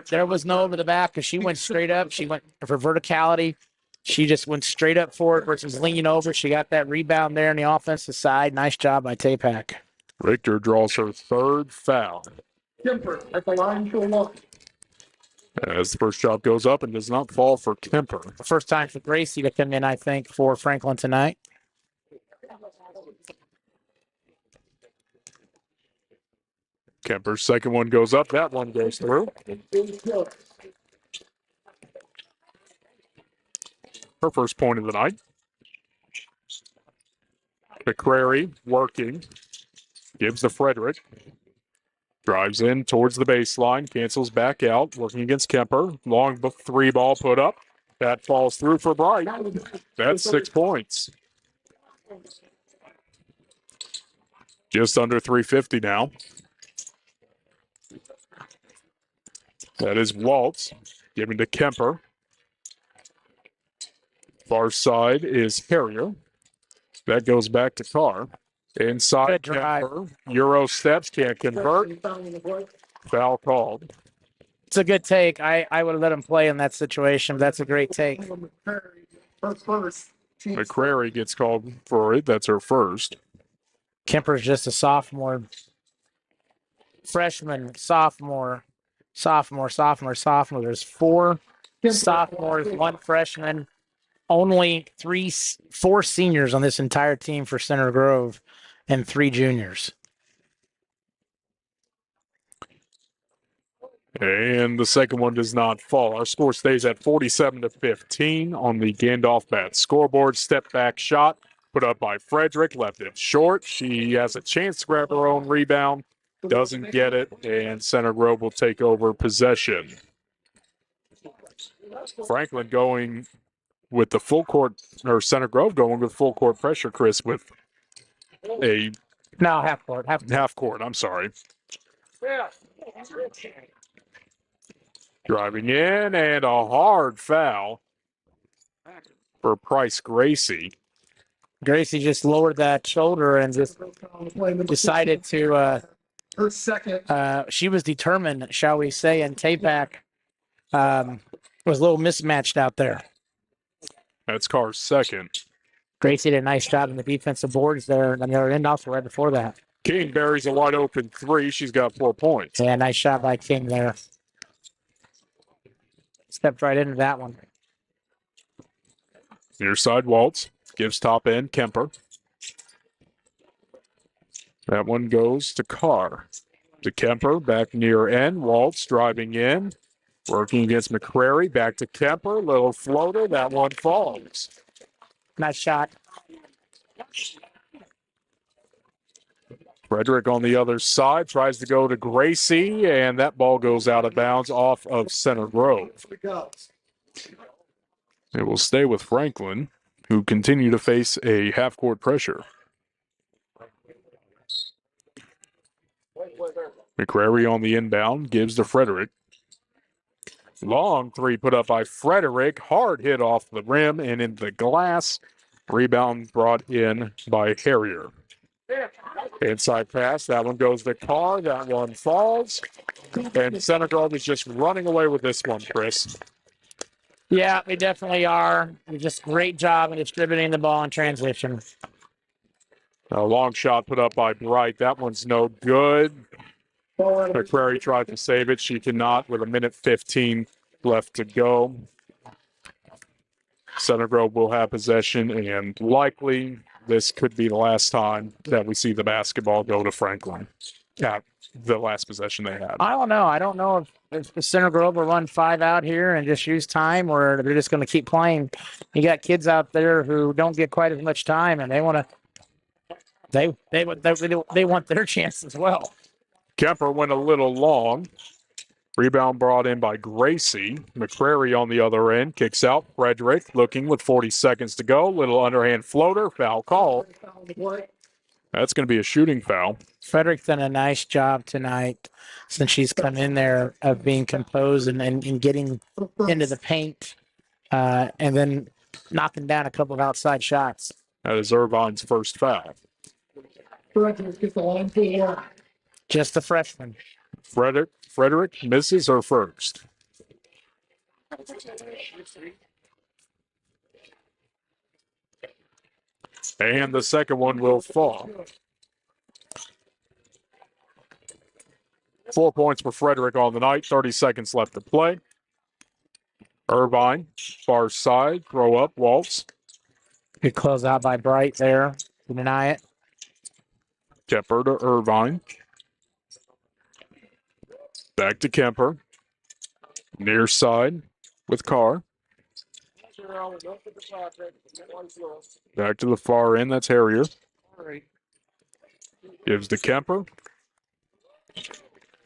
There was no over the back because she went straight up. She went for verticality. She just went straight up for it versus leaning over. She got that rebound there on the offensive side. Nice job by Tapak. Richter draws her third foul. Kemper at the line to look. As the first shot goes up and does not fall for Kemper. First time for Gracie to come in, I think, for Franklin tonight. Kemper's second one goes up. That one goes through. Her first point of the night. McCrary working. Gives to Frederick. Drives in towards the baseline. Cancels back out. Working against Kemper. Long three ball put up. That falls through for Bright. That's 6 points. Just under 350 now. That is Waltz. Giving to Kemper. Far side is Harrier. That goes back to Carr. Inside Kemper. Euro steps, can't convert. Foul called. It's a good take. I would have let him play in that situation. But that's a great take. McCrary gets called for it. That's her first. Kemper's just a sophomore. Freshman, sophomore. There's 4 sophomores, 1 freshman. Only 4 seniors on this entire team for Center Grove and 3 juniors. And the second one does not fall. Our score stays at 47-15 on the Gandalf bat scoreboard. Step back shot put up by Frederick, left it short. She has a chance to grab her own rebound, doesn't get it, and Center Grove will take over possession. Franklin going with the full court, or Center Grove going with full court pressure, Chris, with a half court. Half court, I'm sorry. Driving in, and a hard foul for Price Gracie. Gracie just lowered that shoulder and just decided to. Her second. She was determined, shall we say, and Tapak was a little mismatched out there. That's Carr's second. Gracie did a nice job in the defensive boards there on the other end, also right before that. King buries a wide open 3. She's got 4 points. Yeah, nice shot by King there. Stepped right into that one. Near side Waltz. Gives top end Kemper. That one goes to Carr. To Kemper, back near end. Waltz driving in. Working against McCrary. Back to Kemper. Little floater. That one falls. Nice shot. Frederick on the other side tries to go to Gracie, and that ball goes out of bounds off of Center Grove. It will stay with Franklin, who continue to face a half-court pressure. McCrary on the inbound, gives to Frederick. Long 3 put up by Frederick. Hard hit off the rim and into the glass. Rebound brought in by Harrier. Inside pass. That one goes to Carr. That one falls. And Center Grove is just running away with this one, Chris. Yeah, they definitely are. Just great job in distributing the ball in transition. A long shot put up by Bright. That one's no good. McCrary tried to save it. She cannot with 1:15 left to go. Center Grove will have possession, and likely this could be the last time that we see the basketball go to Franklin. Yeah, the last possession they had. I don't know. I don't know if the Center Grove will run 5 out here and just use time, or they're just going to keep playing. You got kids out there who don't get quite as much time, and they want to. They want their chance as well. Kemper went a little long. Rebound brought in by Gracie. McCrary on the other end. Kicks out. Frederick looking with 40 seconds to go. Little underhand floater. Foul call. That's going to be a shooting foul. Frederick's done a nice job tonight since she's come in there of being composed and getting into the paint and then knocking down a couple of outside shots. That is Irvine's first foul. Just the freshman. Frederick misses her first. And the second one will fall. 4 points for Frederick on the night. 30 seconds left to play. Irvine, far side, throw up, Waltz. Good close out by Bright there to deny it. Kemper to Irvine. Back to Kemper. Near side with Carr. Back to the far end, that's Harrier. Gives to Kemper.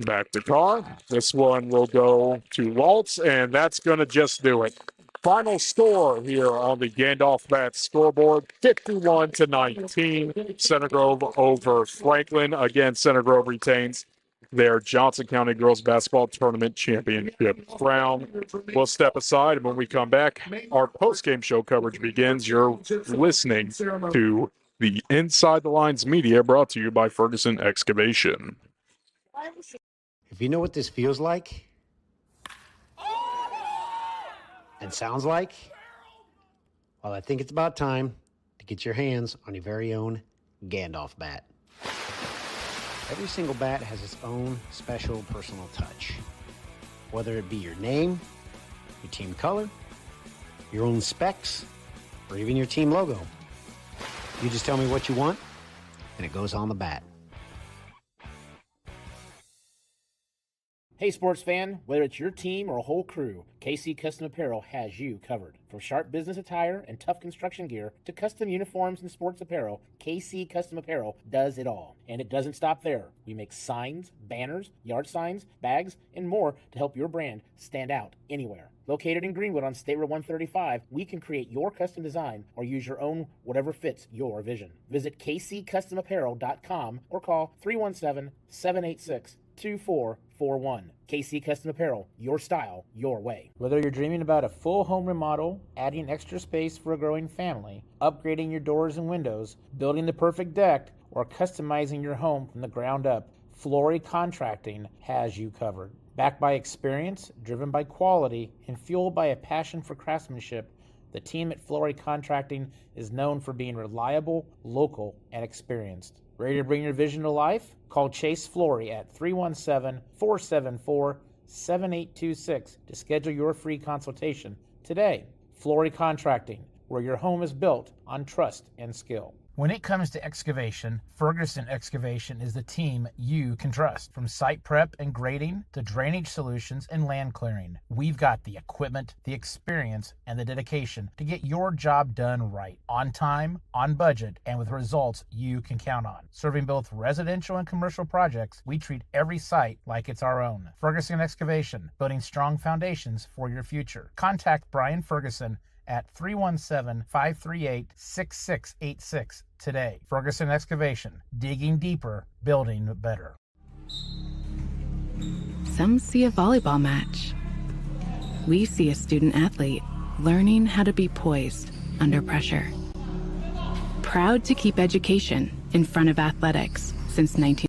Back to Carr. This one will go to Waltz, and that's going to just do it. Final score here on the Gandalf Bats scoreboard, 51-19. Center Grove over Franklin. Again, Center Grove retains their Johnson County Girls Basketball Tournament Championship crown. We'll step aside, and when we come back, our post-game show coverage begins. You're listening to the Inside the Lines media brought to you by Ferguson Excavation. If you know what this feels like and sounds like, well, I think it's about time to get your hands on your very own Gandalf bat. Every single bat has its own special personal touch. Whether it be your name, your team color, your own specs, or even your team logo. You just tell me what you want, and it goes on the bat. Hey, sports fan, whether it's your team or a whole crew, KC Custom Apparel has you covered. From sharp business attire and tough construction gear to custom uniforms and sports apparel, KC Custom Apparel does it all. And it doesn't stop there. We make signs, banners, yard signs, bags, and more to help your brand stand out anywhere. Located in Greenwood on State Road 135, we can create your custom design or use your own, whatever fits your vision. Visit kccustomapparel.com or call 317-786-2441. KC Custom Apparel, your style, your way. Whether you're dreaming about a full home remodel, adding extra space for a growing family, upgrading your doors and windows, building the perfect deck, or customizing your home from the ground up, Flory Contracting has you covered. Backed by experience, driven by quality, and fueled by a passion for craftsmanship, the team at Flory Contracting is known for being reliable, local, and experienced. Ready to bring your vision to life? Call Chase Flory at 317-474-7826 to schedule your free consultation today. Flory Contracting, where your home is built on trust and skill. When it comes to excavation, Ferguson Excavation is the team you can trust. From site prep and grading to drainage solutions and land clearing, we've got the equipment, the experience, and the dedication to get your job done right, on time, on budget, and with results you can count on. Serving both residential and commercial projects, we treat every site like it's our own. Ferguson Excavation, building strong foundations for your future. Contact Brian Ferguson at 317-538-6686 today. Ferguson Excavation, digging deeper, building better. Some see a volleyball match. We see a student athlete learning how to be poised under pressure. Proud to keep education in front of athletics since 19.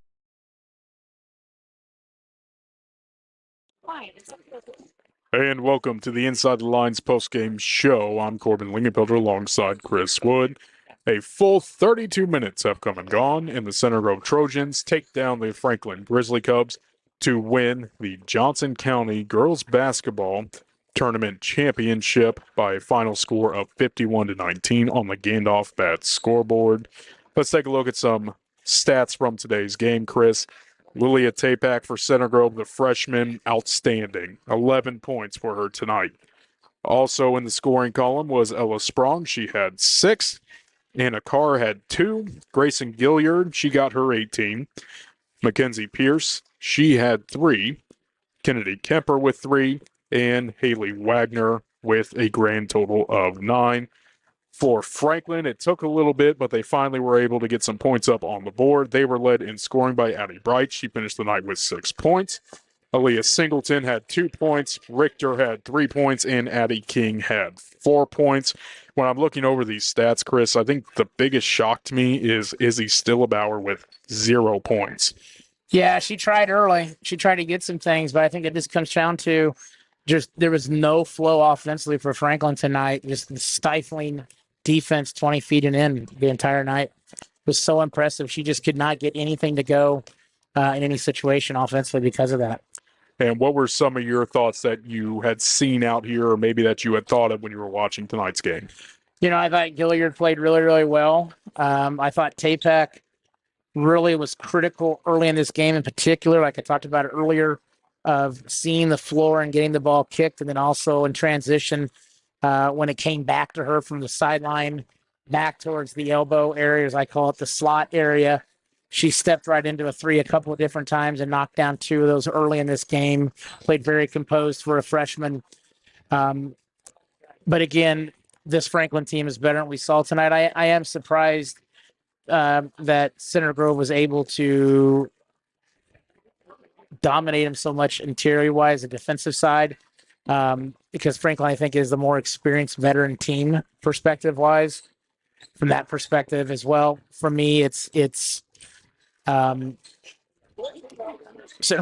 And welcome to the Inside the Lines postgame show. I'm Corbin Lingenfelter alongside Chris Wood. A full 32 minutes have come and gone, and the Center Grove Trojans take down the Franklin Grizzly Cubs to win the Johnson County Girls Basketball Tournament Championship by a final score of 51-19 on the Gandalf Bats scoreboard. Let's take a look at some stats from today's game, Chris. Lilia Tapak for Center Grove, the freshman, outstanding. 11 points for her tonight. Also in the scoring column was Ella Sprong. She had 6. Anna Carr had 2. Grayson Gilliard, she got her 18. Mackenzie Pierce, she had 3. Kennedy Kemper with 3. And Haley Wagner with a grand total of 9. For Franklin, it took a little bit, but they finally were able to get some points up on the board. They were led in scoring by Addie Bright. She finished the night with 6 points. Aaliyah Singleton had 2 points. Richter had 3 points, and Addie King had 4 points. When I'm looking over these stats, Chris, I think the biggest shock to me is Izzy Stillebauer with 0 points. Yeah, she tried early. She tried to get some things, but I think it just comes down to just there was no flow offensively for Franklin tonight. Just the stifling defense 20 feet and in the entire night. It was so impressive. She just could not get anything to go in any situation offensively because of that. And what were some of your thoughts that you had seen out here, or maybe that you had thought of when you were watching tonight's game? I thought Gilliard played really, really well. I thought Tapek really was critical early in this game in particular, like I talked about earlier, of seeing the floor and getting the ball kicked, and then also in transition when it came back to her from the sideline back towards the elbow area, as I call it, the slot area. She stepped right into a three a couple of different times and knocked down two of those early in this game. Played very composed for a freshman. But again, this Franklin team is better than we saw tonight. I am surprised that Center Grove was able to dominate him so much interior-wise, the defensive side, because Franklin, I think, is the more experienced veteran team perspective-wise. From that perspective as well, for me, so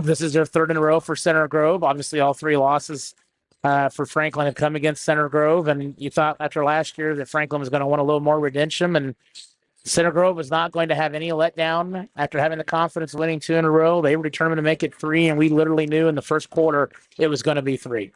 this is their third in a row for Center Grove. Obviously, all three losses for Franklin have come against Center Grove, and you thought after last year that Franklin was going to want a little more redemption, and Center Grove was not going to have any letdown after having the confidence of winning two in a row. They were determined to make it three, and we literally knew in the first quarter it was going to be three.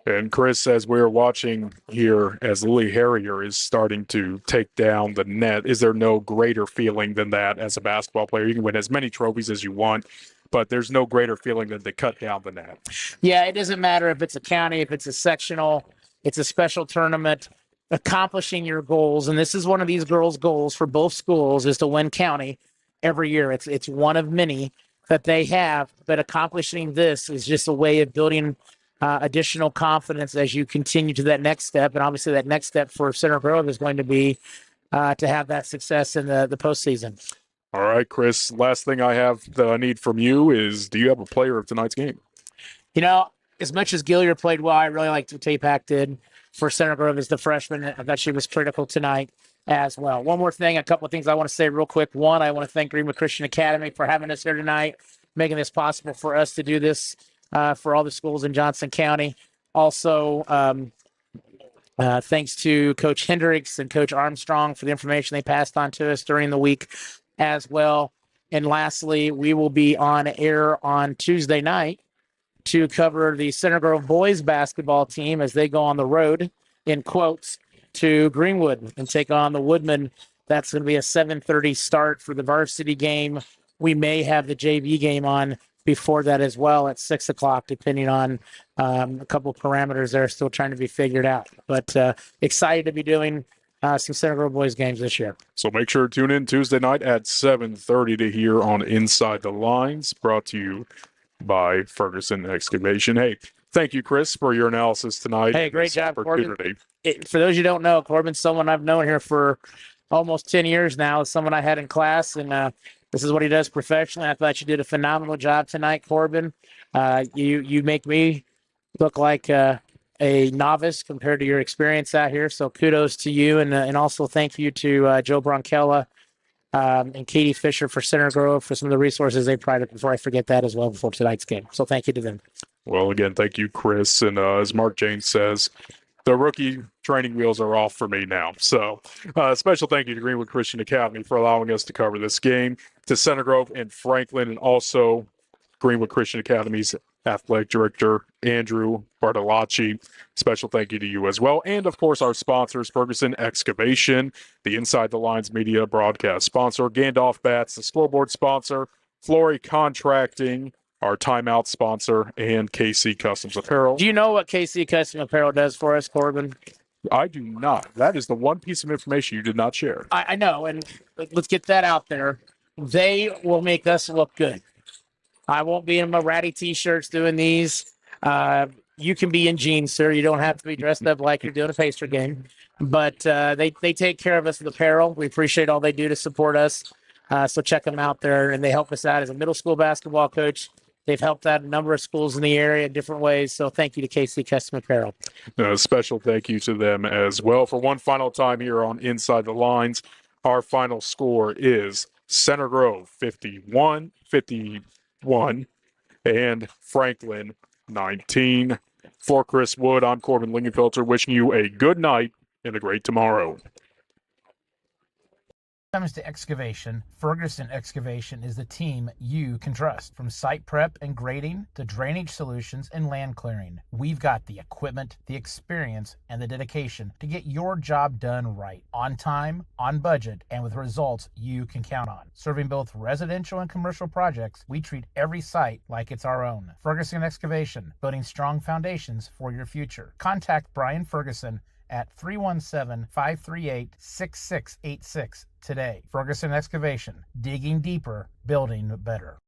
And Chris, as we're watching here, as Lily Harrier is starting to take down the net, is there no greater feeling than that as a basketball player? You can win as many trophies as you want, but there's no greater feeling than to cut down the net. Yeah, it doesn't matter if it's a county, if it's a sectional, it's a special tournament, accomplishing your goals. And this is one of these girls' goals for both schools, is to win county every year. It's one of many that they have, but accomplishing this is just a way of building additional confidence as you continue to that next step. And obviously that next step for Center Grove is going to be to have that success in the postseason. All right, Chris, last thing I have that I need from you is, do you have a player of tonight's game? As much as Gilliard played well, I really liked what Tapek did for Center Grove as the freshman. I thought she was critical tonight as well. One more thing, a couple of things I want to say real quick. One, I want to thank Greenwood Christian Academy for having us here tonight, making this possible for us to do this for all the schools in Johnson County. Also, thanks to Coach Hendricks and Coach Armstrong for the information they passed on to us during the week as well. And lastly, we will be on air on Tuesday night to cover the Center Grove boys basketball team as they go on the road, in quotes, to Greenwood and take on the Woodmen. That's going to be a 7:30 start for the varsity game. We may have the JV game on before that as well at 6 o'clock, depending on a couple of parameters that are still trying to be figured out. But excited to be doing some Center Grove boys games this year. So make sure to tune in Tuesday night at 7:30 to hear on Inside the Lines, brought to you by Ferguson Excavation. Hey, thank you, Chris, for your analysis tonight. Hey, great job, Corbin. For those you don't know, Corbin's someone I've known here for almost 10 years now. It's someone I had in class, and this is what he does professionally. I thought you did a phenomenal job tonight, Corbin. You make me look like a novice compared to your experience out here. So kudos to you, and also thank you to Joe Bronkella and Katie Fisher for Center Grove for some of the resources they provided. Before I forget that as well before tonight's game. So thank you to them. Well, again, thank you, Chris. And as Mark James says, the rookie training wheels are off for me now. So special thank you to Greenwood Christian Academy for allowing us to cover this game, to Center Grove and Franklin, and also Greenwood Christian Academy's athletic director, Andrew Bartolacci. Special thank you to you as well. And, of course, our sponsors, Ferguson Excavation, the Inside the Lines Media broadcast sponsor, Gandalf Bats, the scoreboard sponsor, Flory Contracting, our timeout sponsor, and KC Customs Apparel. Do you know what KC Custom Apparel does for us, Corbin? I do not. That is the one piece of information you did not share. I know, and let's get that out there. They will make us look good. I won't be in my ratty T-shirts doing these. You can be in jeans, sir. You don't have to be dressed up like you're doing a Pacer game. But they take care of us with apparel. We appreciate all they do to support us. So check them out there, and they help us out as a middle school basketball coach. They've helped out a number of schools in the area in different ways. So thank you to KC Custom Apparel. A special thank you to them as well. For one final time here on Inside the Lines, our final score is Center Grove 51-51 and Franklin 19. For Chris Wood, I'm Corbin Lingenfelter, wishing you a good night and a great tomorrow. Comes to excavation, Ferguson Excavation is the team you can trust. From site prep and grading to drainage solutions and land clearing, we've got the equipment, the experience, and the dedication to get your job done right, on time, on budget, and with results you can count on. Serving both residential and commercial projects, we treat every site like it's our own. Ferguson Excavation, building strong foundations for your future. Contact Brian Ferguson at 317-538-6686 today. Ferguson Excavation, digging deeper, building better.